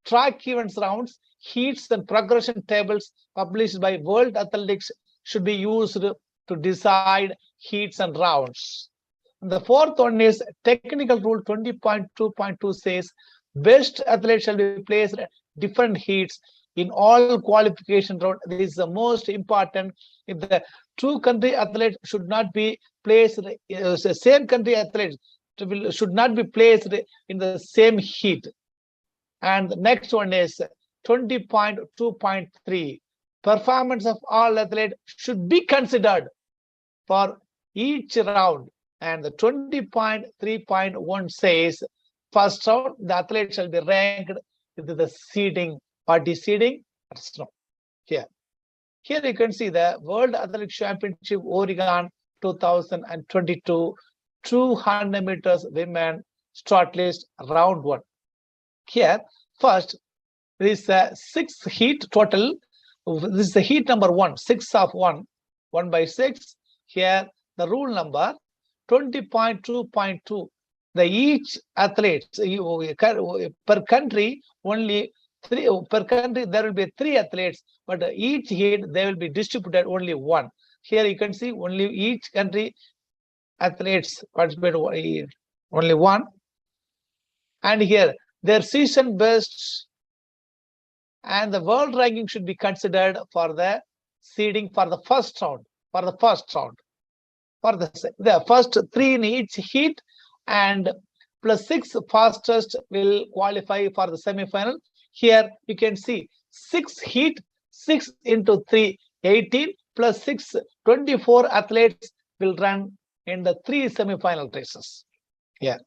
Speaker 2: Track events rounds, heats and progression tables published by World Athletics should be used to decide heats and rounds. And the fourth one is technical rule 20.2.2 says best athletes shall be placed at different heats in all qualification rounds. This is the most important. If the two country athletes should not be placed, same country athletes should not be placed in the same heat. And the next one is 20.2.3. Performance of all athletes should be considered for each round. And the 20.3.1 says first round the athlete shall be ranked into the seeding. What is seeding? That's no. Here you can see the World Athletics Championship Oregon 2022 200 meters women start list round 1. Here first there is a 6 heat total. This is the heat number 1, 6 of 1 by 6. Here the rule number 20.2.2. The each athlete per country only 3 per country there will be 3 athletes, but each heat they will be distributed only 1. Here you can see only each country athletes participate only 1, and here their season best and the world ranking should be considered for the seeding for the first round. For the first 3 in each heat, and plus 6 fastest will qualify for the semi-final. Here you can see 6 heat, 6 into 3, 18 plus 6, 24 athletes will run in the 3 semi-final races. Here,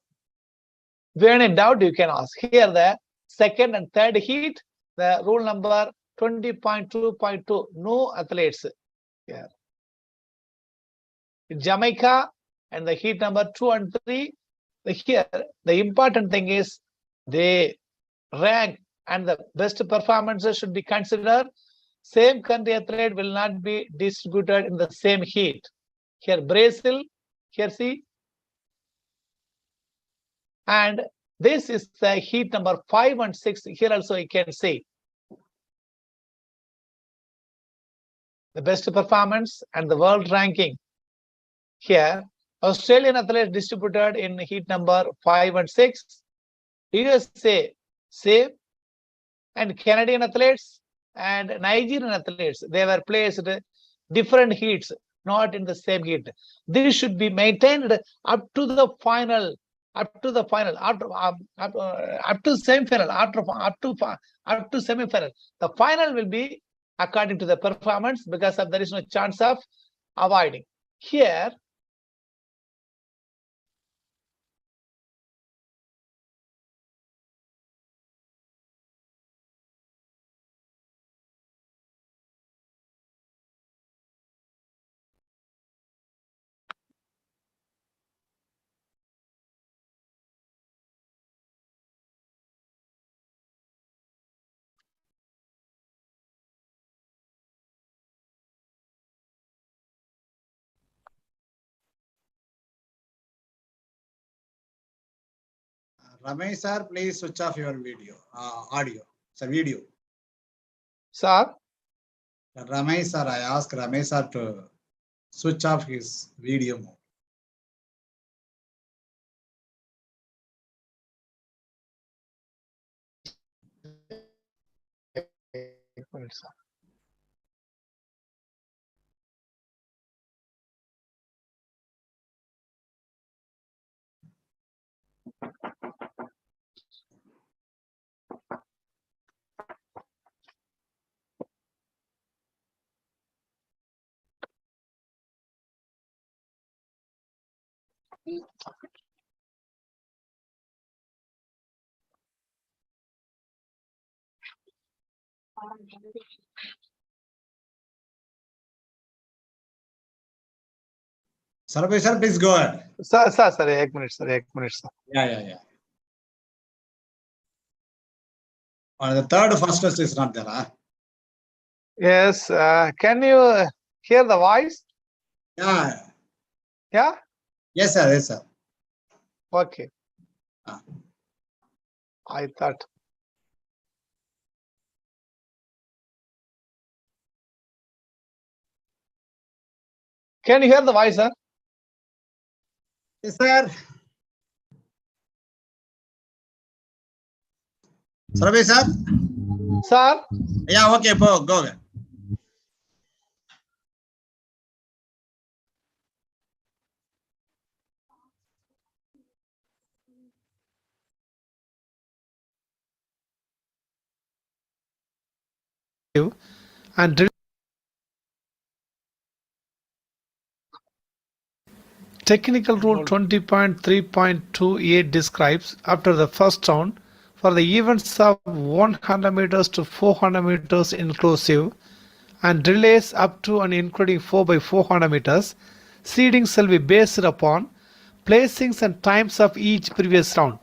Speaker 2: when in doubt, you can ask. Here the second and third heat, the rule number 20.2.2, no athletes. Here, Jamaica and the heat number 2 and 3. Here the important thing is they rank and the best performances should be considered. Same country athlete will not be distributed in the same heat. Here Brazil, here see, and this is the heat number 5 and 6. Here also you can see the best performance and the world ranking. Here Australian athletes distributed in heat number 5 and 6. USA same, and Canadian athletes and Nigerian athletes, they were placed different heats. not in the same heat. This should be maintained up to the final, up to the final, up to semi-final, up to semi-final. The final will be according to the performance, because there is no chance of avoiding. Here,
Speaker 1: Ramesh sir, please switch off your video, audio. Sir, video.
Speaker 2: sir,
Speaker 1: Ramesh sir, I ask Ramesh sir to switch off his video mode. Sarabhai sir, please go ahead.
Speaker 2: sir, एक minute, sir.
Speaker 1: Yeah. The third fastest is not there, huh?
Speaker 2: Yes, can you hear the voice?
Speaker 1: Yeah.
Speaker 2: Yeah,
Speaker 1: Yes, sir.
Speaker 2: okay.
Speaker 1: Ah.
Speaker 2: I thought. Can you hear the voice, sir?
Speaker 1: Yes, sir. Sarabhai sir?
Speaker 2: Sir,
Speaker 1: Yeah, okay, go ahead.
Speaker 2: and Technical Rule 20.3.28 describes, after the first round, for the events of 100 meters to 400 meters inclusive and relays up to and including 4 by 400 meters, seeding shall be based upon placings and times of each previous round.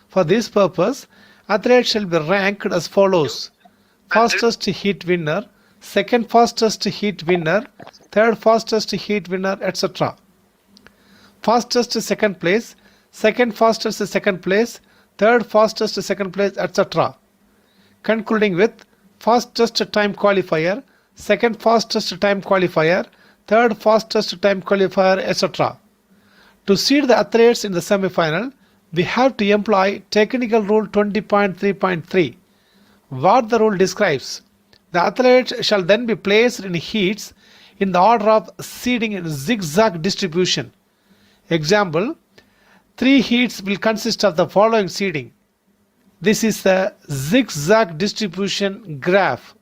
Speaker 2: For this purpose, athletes shall be ranked as follows: fastest heat winner, second fastest heat winner, third fastest heat winner, etc. Fastest second place, second fastest second place, third fastest second place, etc. Concluding with fastest time qualifier, second fastest time qualifier, third fastest time qualifier, etc. To seed the athletes in the semi-final, we have to employ Technical Rule 20.3.3. What the rule describes: the athletes shall then be placed in heats in the order of seeding in zigzag distribution. Example, 3 heats will consist of the following seeding. This is the zigzag distribution graph.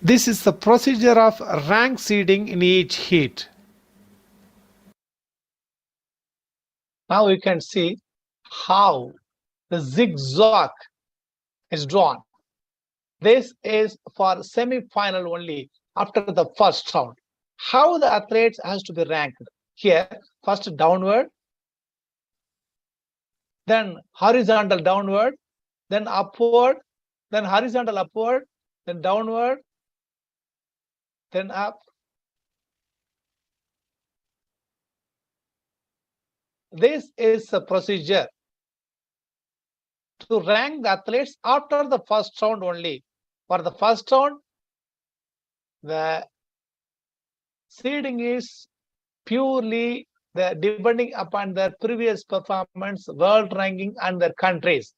Speaker 2: This is the procedure of rank seeding in each heat. Now we can see how the zigzag is drawn. This is for semi-final only after the first round. How the athletes has to be ranked? Here, first downward, then horizontal downward, then upward, then horizontal upward, then downward, then up. This is the procedure to rank the athletes after the first round only. For the first round, the seeding is purely depending upon their previous performance, world ranking, and their countries.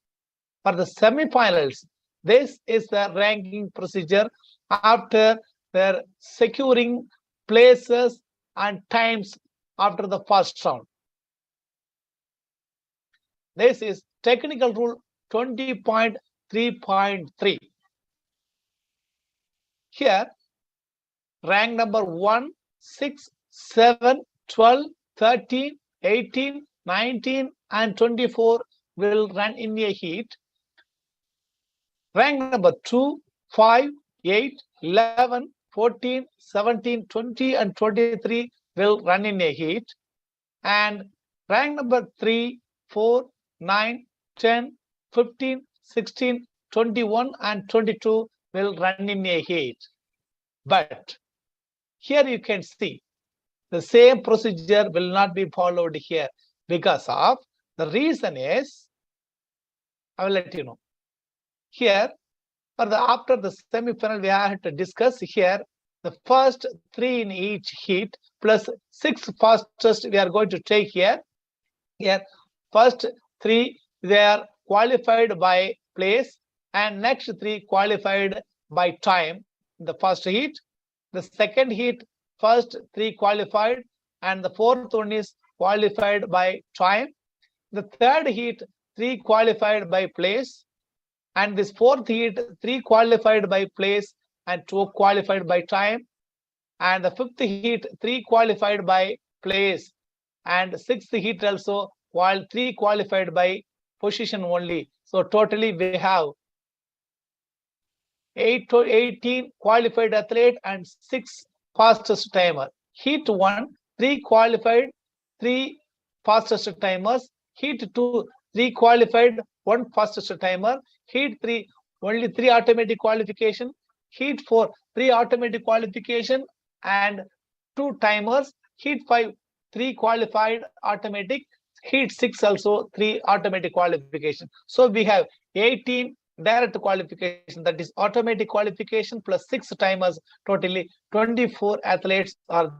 Speaker 2: For the semi-finals, this is the ranking procedure after their securing places and times after the first round. This is technical rule 20.3.3. Here, rank number 1, 6, 7, 12, 13, 18, 19, and 24 will run in a heat. Rank number 2, 5, 8, 11, 14, 17, 20, and 23 will run in a heat. And rank number 3, 4, 9, 10, 15, 16, 21, and 22 will run in a heat. But here you can see the same procedure will not be followed here because of the reason is, I will let you know. Here, after the semi-final, we have to discuss here the first 3 in each heat plus 6 fastest we are going to take here. Here, first 3 they are qualified by place, and next 3 qualified by time in the first heat. The second heat, first 3 qualified, and the fourth one is qualified by time. The third heat, 3 qualified by place, and this fourth heat, 3 qualified by place and 2 qualified by time, and the fifth heat, 3 qualified by place, and sixth heat also 3 qualified by position only. So totally we have 18 qualified athlete and 6 fastest timer. Heat 1, 3 qualified, 3 fastest timers. Heat 2, 3 qualified, 1 fastest timer. Heat 3, only 3 automatic qualification. Heat 4, 3 automatic qualification and 2 timers. Heat 5, 3 qualified automatic. Heat 6 also 3 automatic qualification. So we have 18 direct qualification, that is automatic qualification plus 6 timers. Totally 24 athletes are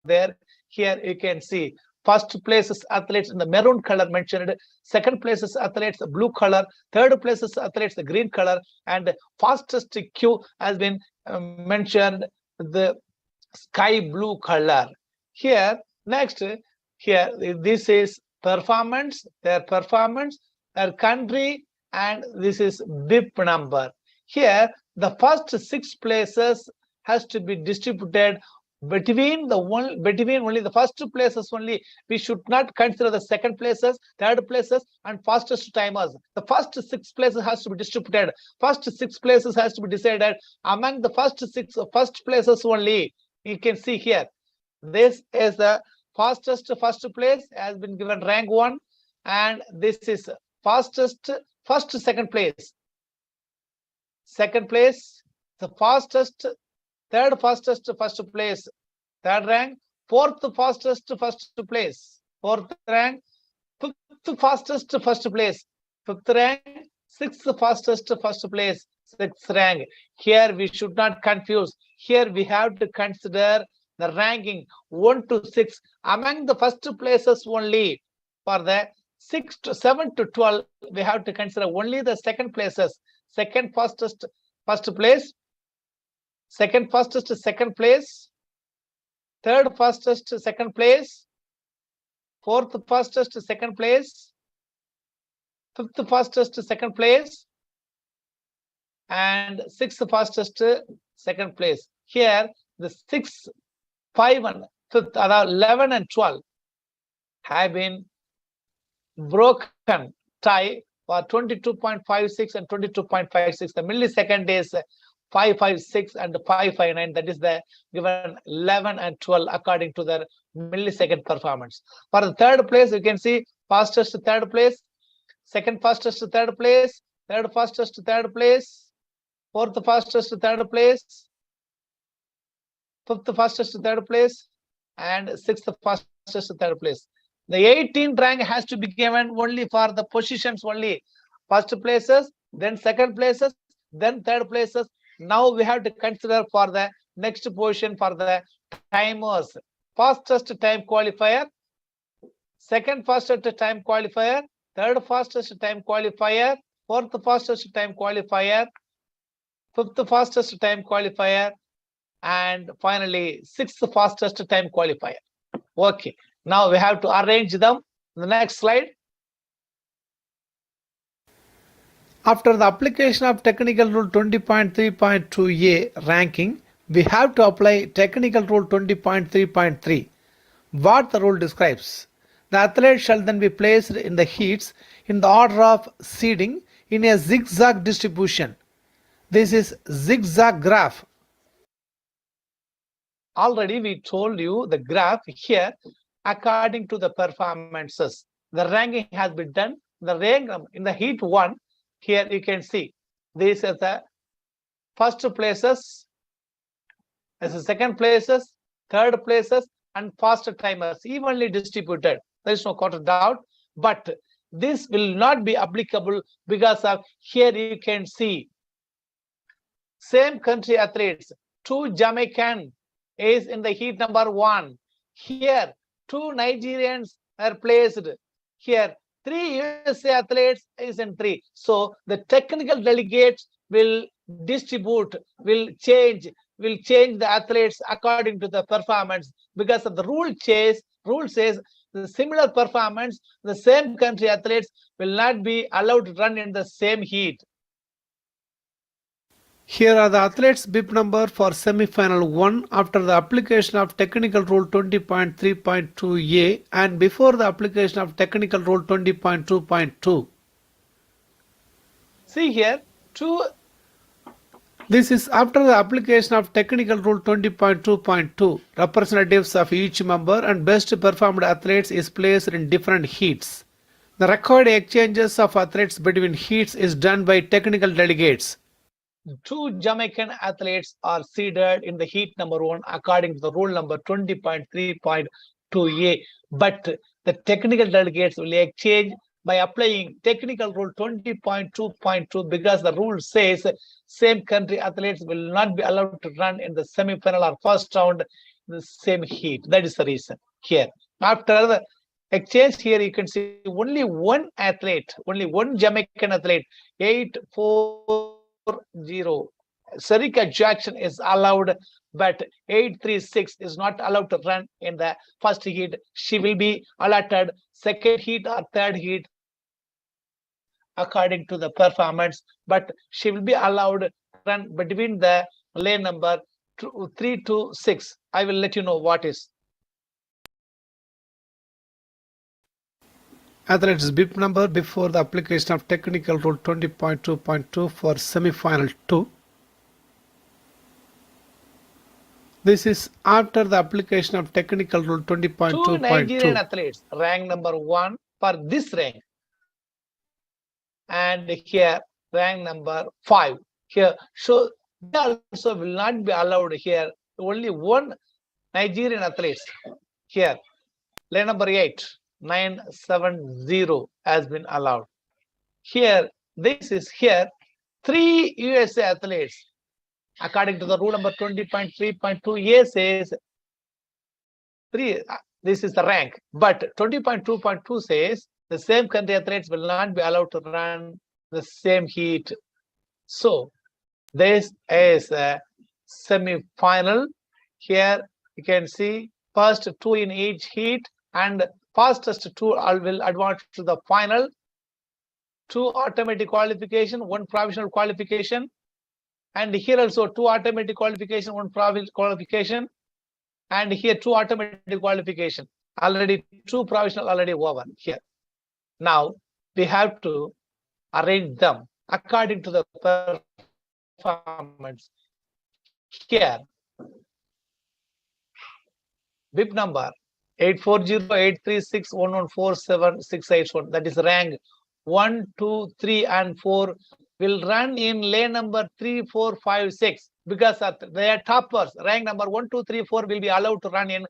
Speaker 2: there. Here you can see first places athletes in the maroon color mentioned, second places athletes the blue color, third places athletes the green color, and fastest Q has been mentioned the sky blue color. Here next, here this is performance, their country, and this is BIP number. Here the first 6 places has to be distributed between only the first 2 places only. We should not consider the second places, third places, and fastest timers. The first 6 places has to be distributed. First 6 places has to be decided among the first 6 first places only. You can see here, this is the fastest first place has been given rank 1, and this is fastest first second place, the fastest third fastest first place, third rank, fourth fastest first place, fourth rank, fifth fastest first place, fifth rank, sixth fastest first place, sixth rank. Here we should not confuse. Here we have to consider the ranking 1 to 6 among the first places only. For the 7 to 12, we have to consider only the second places. Second fastest first place, second fastest second place, third fastest second place, fourth fastest second place, fifth fastest second place, and sixth fastest second place. Here the 6, 5, and 5th, around 11 and 12 have been broken tie for 22.56 and 22.56. The millisecond is 556 and 559. That is the given 11 and 12 according to their millisecond performance. For the third place, you can see fastest third place, second fastest third place, third fastest third place, fourth fastest third place, fifth fastest third place, and sixth fastest third place. The 18th rank has to be given only for the positions only. First places, then second places, then third places. Now we have to consider for the next position for the timers. Fastest time qualifier, second fastest time qualifier, third fastest time qualifier, fourth fastest time qualifier, 5th fastest time qualifier, and finally 6th fastest time qualifier. Okay, now we have to arrange them. The next slide. After the application of technical rule 20.3.2a ranking, we have to apply technical rule 20.3.3. What the rule describes: the athlete shall then be placed in the heats in the order of seeding in a zigzag distribution. This is zigzag graph. Already we told you the graph here according to the performances. The ranking has been done. The rank in the heat 1, here you can see these are the first places, as the second places, third places, and faster timers evenly distributed. There is no doubt, but this will not be applicable because of here you can see same country athletes. 2 Jamaican is in the heat number 1. Here 2 Nigerians are placed. Here 3 USA athletes is in 3. So the technical delegates will distribute, will change the athletes according to the performance, because of the rule says the similar performance, the same country athletes will not be allowed to run in the same heat. Here are the athletes' bib number for semi-final 1 after the application of technical rule 20.3.2a and before the application of technical rule 20.2.2. See here, this is after the application of technical rule 20.2.2. Representatives of each member and best performed athletes is placed in different heats. The record exchanges of athletes between heats is done by technical delegates. 2 Jamaican athletes are seeded in the heat number 1 according to the rule number 20.3.2a, but the technical delegates will exchange by applying technical rule 20.2.2 because the rule says same country athletes will not be allowed to run in the semi-final or first round in the same heat. That is the reason here. After the exchange, here you can see only one athlete, only one Jamaican athlete, 840. Sarika Jackson is allowed, but 836 is not allowed to run in the first heat. She will be allotted second heat or third heat according to the performance, but she will be allowed to run between the lane number 3 to 6. I will let you know what is. Athletes bib number before the application of technical rule 20.2.2 for semi-final 2. This is after the application of technical rule 20.2.2. 2 Nigerian athletes, rank number 1 for this rank. And here, rank number 5. Here, so they also will not be allowed here. Only one Nigerian athletes. Here, lane number 8. 970 has been allowed. Here, this is here 3 USA athletes. According to the rule number 20.3.2a says 3. This is the rank, but 20.2.2 says the same country athletes will not be allowed to run the same heat. So this is a semi-final. Here you can see first 2 in each heat, and fastest 2 will advance to the final. 2 automatic qualification, 1 provisional qualification, and here also 2 automatic qualification, 1 provisional qualification, and here 2 automatic qualification. Already 2 provisional already over here. Now we have to arrange them according to the performance. Here, bib number 840-836-1147-681. That is rank 1, 2, 3, and 4 will run in lane number 3, 4, 5, 6 because they are toppers. Rank number 1, 2, 3, 4 will be allowed to run in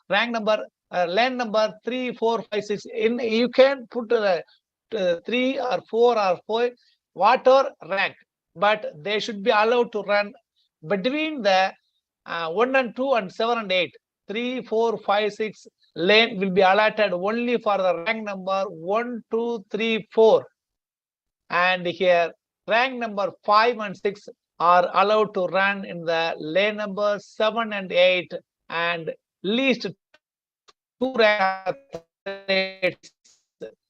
Speaker 2: rank number lane number 3, 4, 5, 6. In you can put 3 or 4 or 4 whatever rank, but they should be allowed to run between the 1 and 2 and 7 and 8. 3, 4, 5, 6 lane will be allotted only for the rank number 1, 2, 3, 4. And here rank number 5 and 6 are allowed to run in the lane number 7 and 8, and least 2 athletes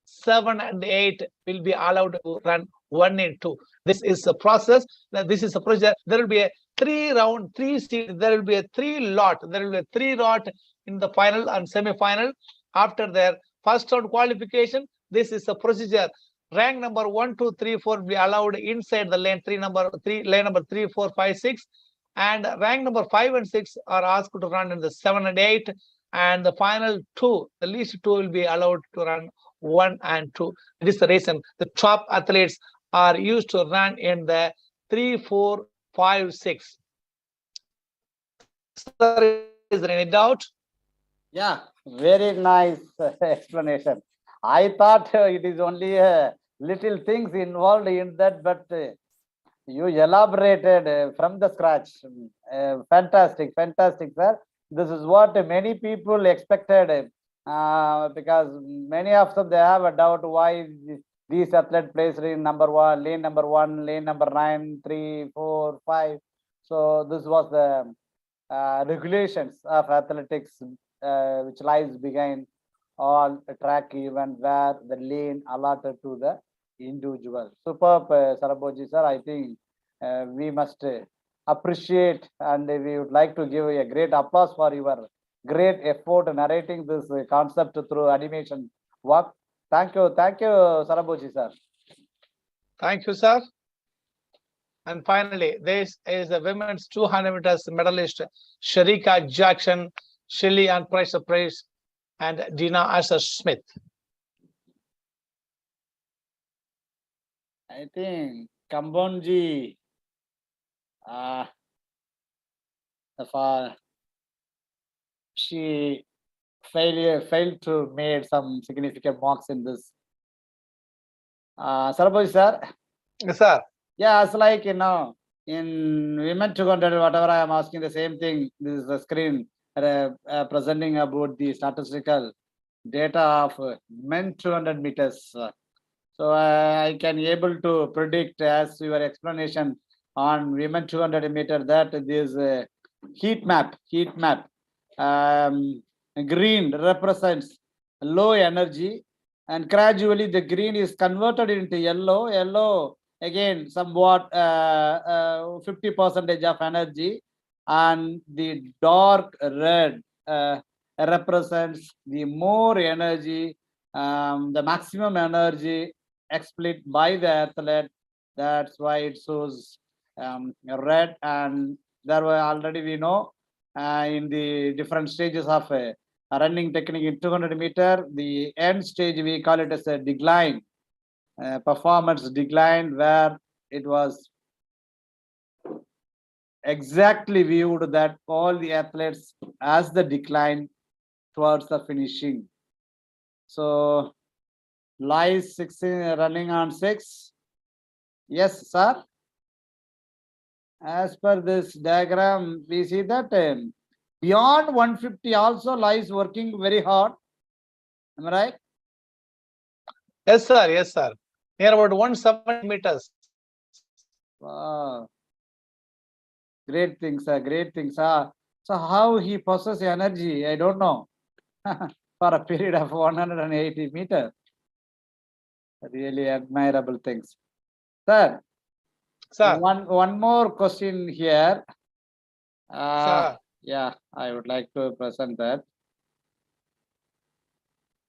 Speaker 2: 7 and 8 will be allowed to run 1 and 2. This is a process. This is a procedure. There will be a 3-round, 3 seed. There will be a 3-lot. There will be a 3-lot in the final and semi-final. After their first round qualification, this is a procedure. Rank number 1, 2, 3, 4 will be allowed inside the lane lane number 3, 4, 5, 6. And rank number 5 and 6 are asked to run in the 7 and 8. And the final 2, the least 2 will be allowed to run 1 and 2. This is the reason the top athletes are used to run in the 3, 4, 5, 6. Sir, is there any doubt?
Speaker 3: Yeah, very nice explanation. I thought it is only little things involved in that, but you elaborated from the scratch. Fantastic, fantastic, sir. This is what many people expected, because many of them, they have a doubt why these athletes placed in number 1, lane number 1, lane number 9, 3, 4, 5. So this was the regulations of athletics, which lies behind all track event where the lane allotted to the individual. Superb, Saraboji sir. I think we must appreciate, and we would like to give a great applause for your great effort narrating this concept through animation work. Thank you, Saraboji sir.
Speaker 2: Thank you, sir. And finally, this is the women's 200 meters medalist Sharika Jackson, Shelley and Price and Dina Asher Smith.
Speaker 3: I think Kambonji, she failed to make some significant marks in this. Saraboji sir.
Speaker 2: Yes, sir.
Speaker 3: Yeah, it's like, in women 200, whatever I am asking, the same thing. This is the screen presenting about the statistical data of men 200 meters. So I can able to predict, as your explanation on women 200 meter, that this heat map, green represents low energy, and gradually the green is converted into yellow again somewhat 50% of energy, and the dark red represents the more energy, the maximum energy exploited by the athlete. That's why it shows red. And there were already, we know, in the different stages of running technique in 200 meter, the end stage, we call it as a decline. Performance decline, where it was exactly viewed that all the athletes as the decline towards the finishing. So lies 16 running on 6. Yes, sir. As per this diagram, we see that beyond 150 also lies working very hard. Am I right?
Speaker 2: Yes, sir. Yes, sir. Near about 170 meters.
Speaker 3: Wow. Great things, sir. Great things, sir. So how he possesses energy, I don't know. For a period of 180 meters. Really admirable things. Sir,
Speaker 2: Sir.
Speaker 3: One more question here.
Speaker 2: Sir.
Speaker 3: Yeah, I would like to present that.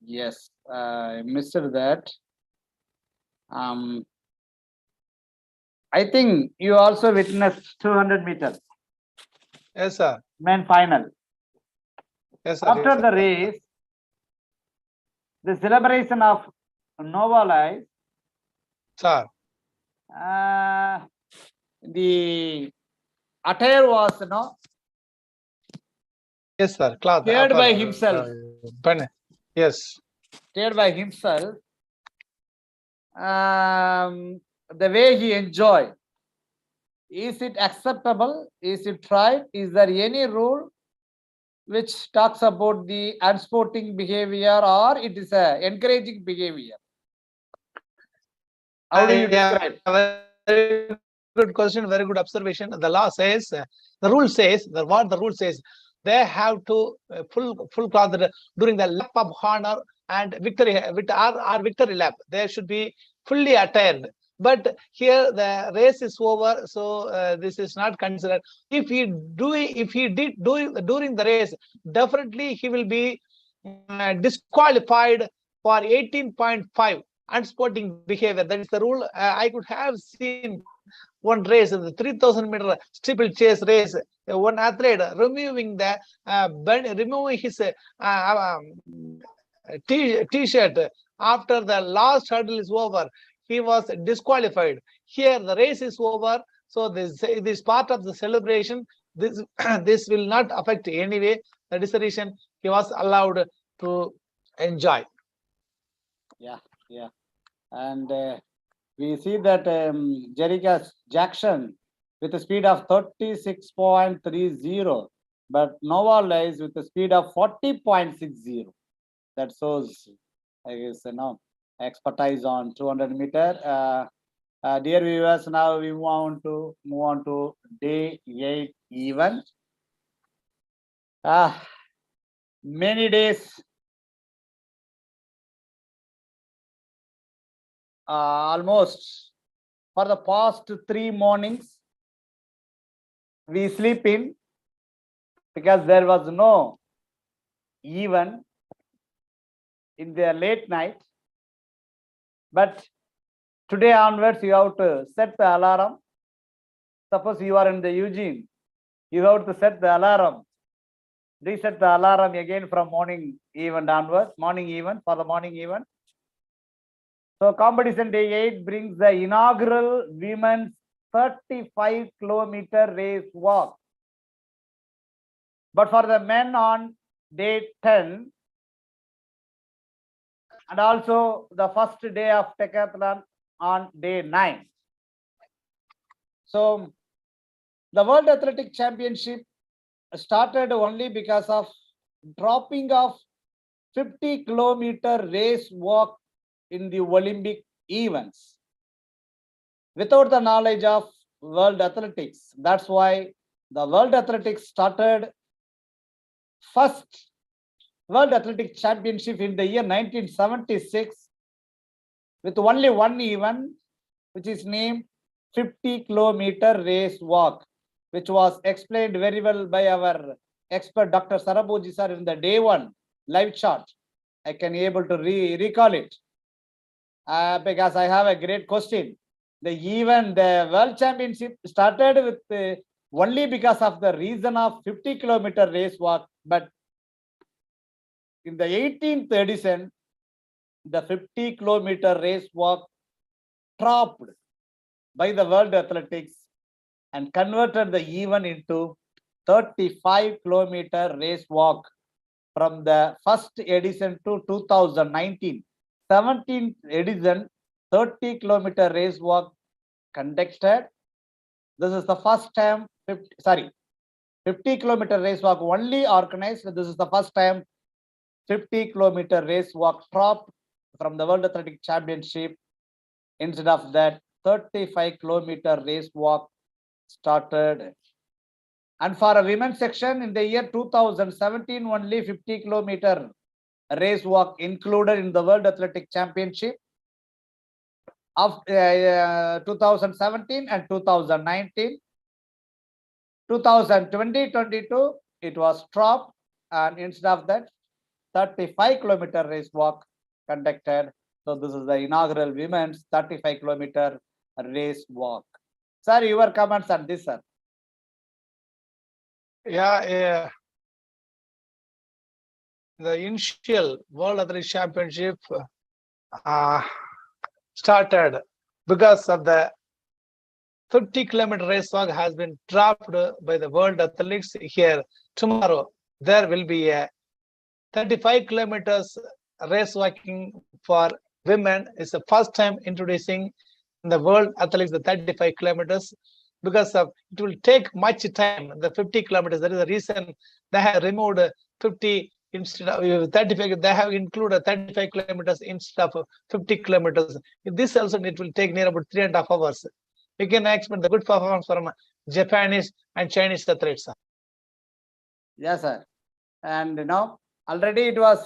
Speaker 3: Yes, I missed that. I think you also witnessed 200 meters.
Speaker 2: Yes, sir.
Speaker 3: Men final.
Speaker 2: Yes, sir.
Speaker 3: After the race, the celebration of Nova Life,
Speaker 2: sir,
Speaker 3: the attire was,
Speaker 2: yes, sir. Cloth.
Speaker 3: Shared by himself.
Speaker 2: Yes.
Speaker 3: Shared by himself. The way he enjoyed. Is it acceptable? Is it right? Is there any rule which talks about the unsporting behavior, or it is a encouraging behavior? How do you describe?
Speaker 2: Very good question, very good observation. The law says, the rule says, what the rule says, they have to full cloth during the lap of honor and victory or victory lap. They should be fully attired. But here the race is over, so this is not considered. If he did during the race, definitely he will be disqualified for 18.5 unsporting behavior. That is the rule. I could have seen one race, the 3,000 meter steeplechase race, one athlete removing his t-shirt after the last hurdle is over. He was disqualified. Here the race is over, so this part of the celebration. This this will not affect anyway. That is the reason he was allowed to enjoy.
Speaker 3: Yeah. And we see that Jerrica Jackson with a speed of 36.30, but Nova lies with a speed of 40.60. That shows, I guess, expertise on 200 meter. Dear viewers, now we want to move on to day 8 event. Many days. Almost for the past 3 mornings we sleep in because there was no event in the late night, but today onwards you have to set the alarm. Suppose you are in the Eugene, you have to set the alarm, reset the alarm again from morning event onwards, for the morning event. So competition day 8 brings the inaugural women's 35-kilometer race walk. But for the men on day 10 and also the first day of decathlon on day 9. So the World Athletic Championship started only because of dropping of 50-kilometer race walk in the Olympic events without the knowledge of World Athletics. That's why the World Athletics started first World Athletic Championship in the year 1976 with only one event, which is named 50-kilometer race walk, which was explained very well by our expert Dr. Saraboji sir in the day 1 live chat. I can able to recall it. Because I have a great question. The World Championship started with only because of the reason of 50-kilometer race walk, but in the 18th edition, the 50-kilometer race walk dropped by the World Athletics and converted the event into 35-kilometer race walk from the first edition to 2019. 17th edition 30-kilometer race walk conducted. This is the first time 50-kilometer race walk only organized. This is the first time 50-kilometer race walk dropped from the World Athletic Championship. Instead of that, 35-kilometer race walk started. And for a women's section in the year 2017, only 50-kilometer race walk included in the World Athletic Championship of 2017 and 2019. 2020-22, it was dropped, and instead of that, 35-kilometer race walk conducted. So this is the inaugural women's 35-kilometer race walk. Sir, your comments on this, sir?
Speaker 2: Yeah. The initial World Athletic Championship started because of the 50-kilometer race walk has been dropped by the World Athletics. Here tomorrow there will be a 35 kilometers race walking for women. It's the first time introducing in the World Athletics the 35 kilometers, because of it will take much time. The 50 kilometers, that is the reason they have removed 50 instead of 35. They have included 35 kilometers instead of 50 kilometers. This also it will take near about 3.5 hours, we can expect the good performance from Japanese and Chinese athletes.
Speaker 3: Yes, sir. And already it was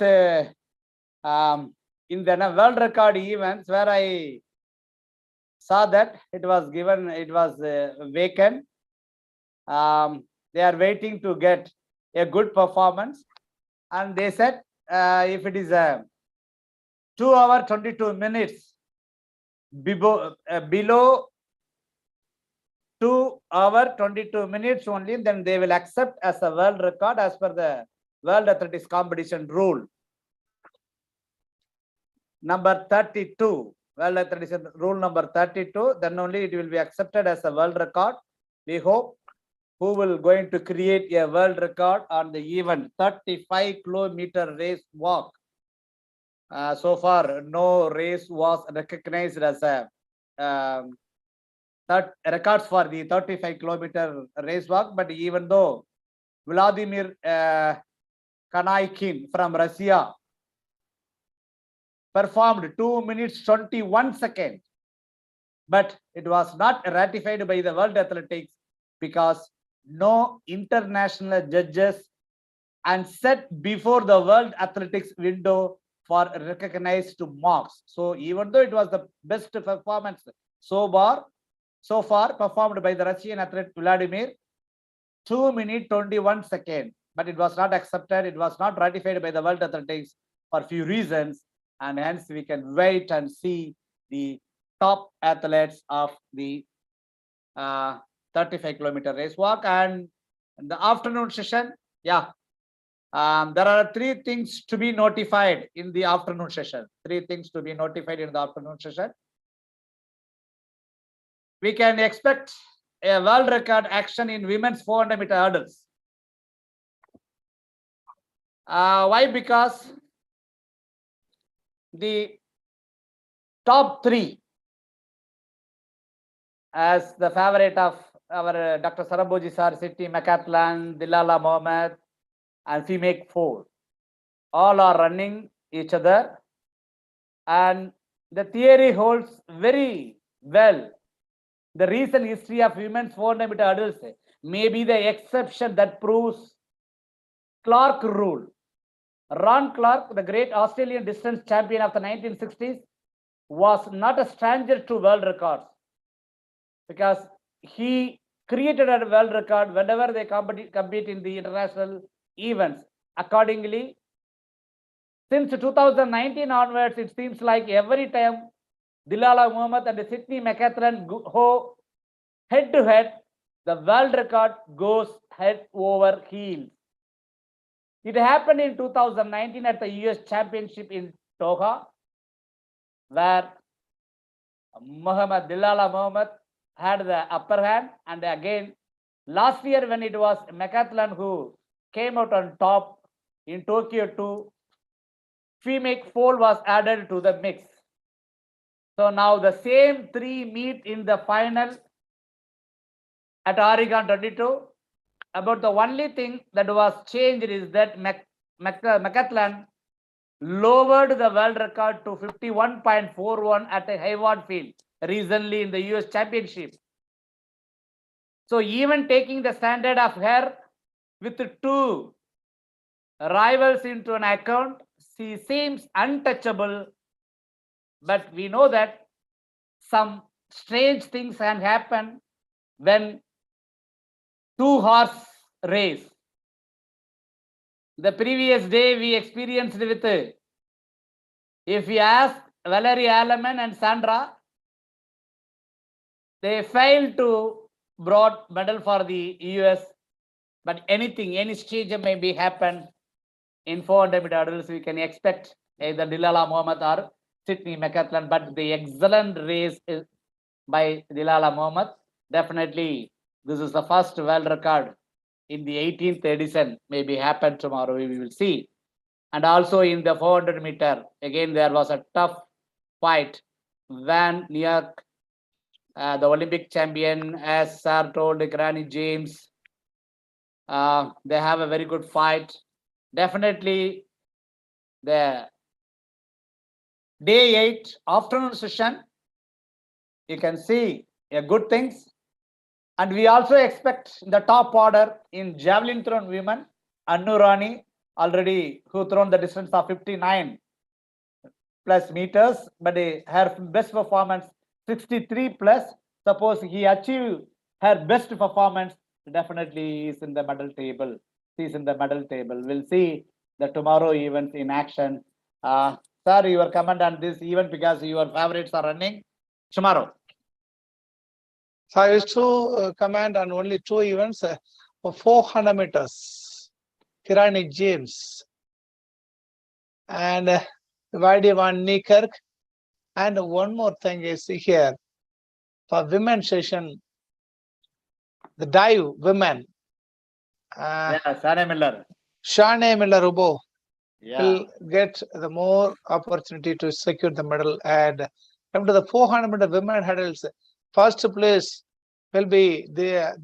Speaker 3: in the world record events where I saw that it was given, it was vacant. They are waiting to get a good performance, and they said if it is 2 hours 22 minutes below 2 hours 22 minutes only, then they will accept as a world record as per the World Athletics Competition rule. Number 32, World Athletics rule number 32, then only it will be accepted as a world record. We hope who will going to create a world record on the event 35-kilometer race walk. So far, no race was recognized as a records for the 35-kilometer race walk. But even though Vladimir Kanaykin from Russia performed 2 minutes 21 seconds, but it was not ratified by the World Athletics because no international judges and set before the World Athletics window for recognized marks. So even though it was the best performance so far performed by the Russian athlete Vladimir, 2 minutes 21 seconds, but it was not accepted, it was not ratified by the World Athletics for few reasons, and hence we can wait and see the top athletes of the 35-kilometer race walk. And in the afternoon session, there are 3 things to be notified in the afternoon session. 3 things to be notified in the afternoon session. We can expect a world record action in women's 400 meter hurdles. Why? Because the top 3, as the favorite of our Dr. Sarabhoji sir, Sydney Macathlon, Dilala Mohammed, and female 4, all are running each other, and the theory holds very well. The recent history of women's 400 meter hurdles may be the exception that proves Clark rule. Ron Clark, the great Australian distance champion of the 1960s, was not a stranger to world records because he created a world record whenever they compete in the international events. Accordingly, since 2019 onwards, it seems like every time Dilala Mohammed and Sydney Macathlon go head to head, the world record goes head over heels. It happened in 2019 at the US Championship in Doha, where Dilala Mohammed had the upper hand, and again last year when it was Macathlon who came out on top in Tokyo 2, female 4 was added to the mix. So now the same 3 meet in the final at Oregon 22. About the only thing that was changed is that Macathlon lowered the world record to 51.41 at a Hayward Field recently in the US Championship. So even taking the standard of her with 2 rivals into an account, she seems untouchable. But we know that some strange things can happen when 2-horse race. The previous day we experienced with, if we ask Valerie Alleman and Sandra, they failed to brought medal for the US, but anything, any stage may be happen in 400 meter hurdles. We can expect either Dilala Mohammed or Sydney Macathlon, but the excellent race is by Dilala Mohammed. Definitely, this is the first world record in the 18th edition. Maybe happen tomorrow. We will see. And also in the 400 meter, again there was a tough fight. Van Niekerk, the Olympic champion, as Sir told, Granny James, they have a very good fight. Definitely, the day 8 afternoon session, you can see a good things. And we also expect the top order in javelin thrown women, Annu Rani, already who thrown the distance of 59 plus meters, but her best performance 63 plus. Suppose he achieve her best performance, definitely is in the medal table. She is in the medal table. We'll see the tomorrow events in action. Sir, your comment on this event because your favorites are running tomorrow.
Speaker 2: So I used to comment on only two events for 400 meters. Kirani James and Vaidi van Niekerk. And one more thing is here for women's session, the dive women.
Speaker 3: Yeah, Shane Miller.
Speaker 2: Shane Miller-Rubo
Speaker 3: Yeah.
Speaker 2: will get the more opportunity to secure the medal. And come to the 400 meter women hurdles, first place will be the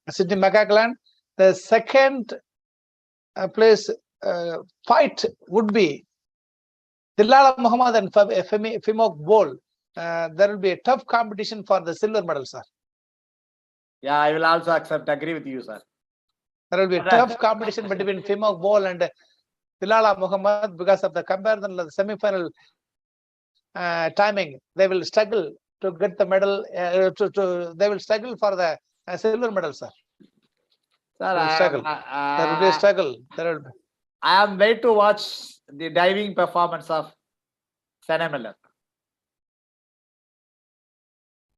Speaker 2: Sydney McLachlan. The second place fight would be Dilala Muhammad and Fimok Bol. There will be a tough competition for the silver medal, sir.
Speaker 3: Yeah, I will also agree with you, sir.
Speaker 2: There will be a tough competition between Fimok Bol and Dilala Muhammad because of the comparison of the semi-final timing. They will struggle to get the medal. They will struggle for the silver medal, sir.
Speaker 3: Sir,
Speaker 2: There will be a struggle.
Speaker 3: I am wait to watch the diving performance of Shane Miller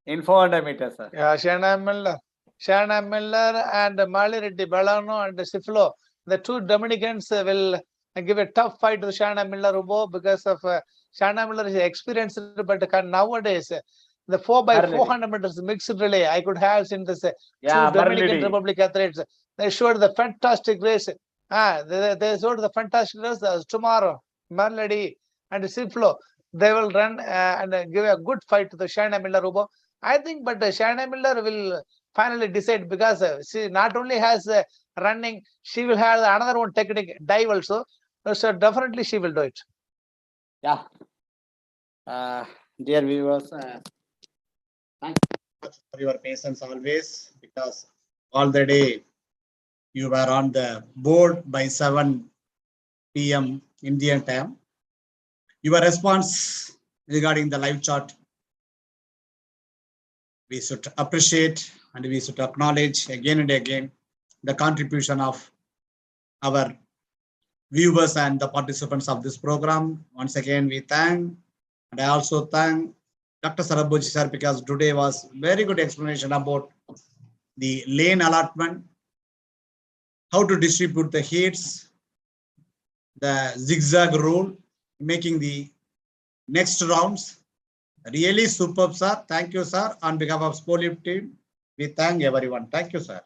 Speaker 3: in 400 meters, sir.
Speaker 2: Yeah, Shana Miller and Mali Reddy Balano and Siflo, the two Dominicans will give a tough fight to Shana Miller-Rubo because of Shana Miller is experienced, but nowadays the 4x400 meters mixed relay, I could have seen this two Dominican Republic athletes. They showed the fantastic race. They showed the fantastic race tomorrow. Marlady and Siflo, they will run and give a good fight to the Shana Miller-Rubo. I think, but Shana Miller will finally decide because she not only has running, she will have another one technique, dive also. So definitely she will do it.
Speaker 3: Yeah. Dear viewers,
Speaker 1: thank you for your patience always, because all the day you were on the board by 7 p.m. Indian time. Your response regarding the live chat, we should appreciate and we should acknowledge again and again the contribution of our viewers and the participants of this program. Once again, we thank, and I also thank Dr. Sarabhoji sir, because today was very good explanation about the lane allotment, how to distribute the heats, the zigzag rule, making the next rounds. Really superb, sir. Thank you, sir. On behalf of Spolip team, we thank everyone. Thank you, sir.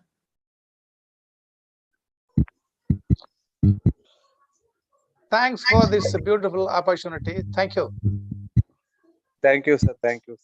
Speaker 2: Thanks for this beautiful opportunity. Thank you.
Speaker 5: Thank you, sir. Thank you.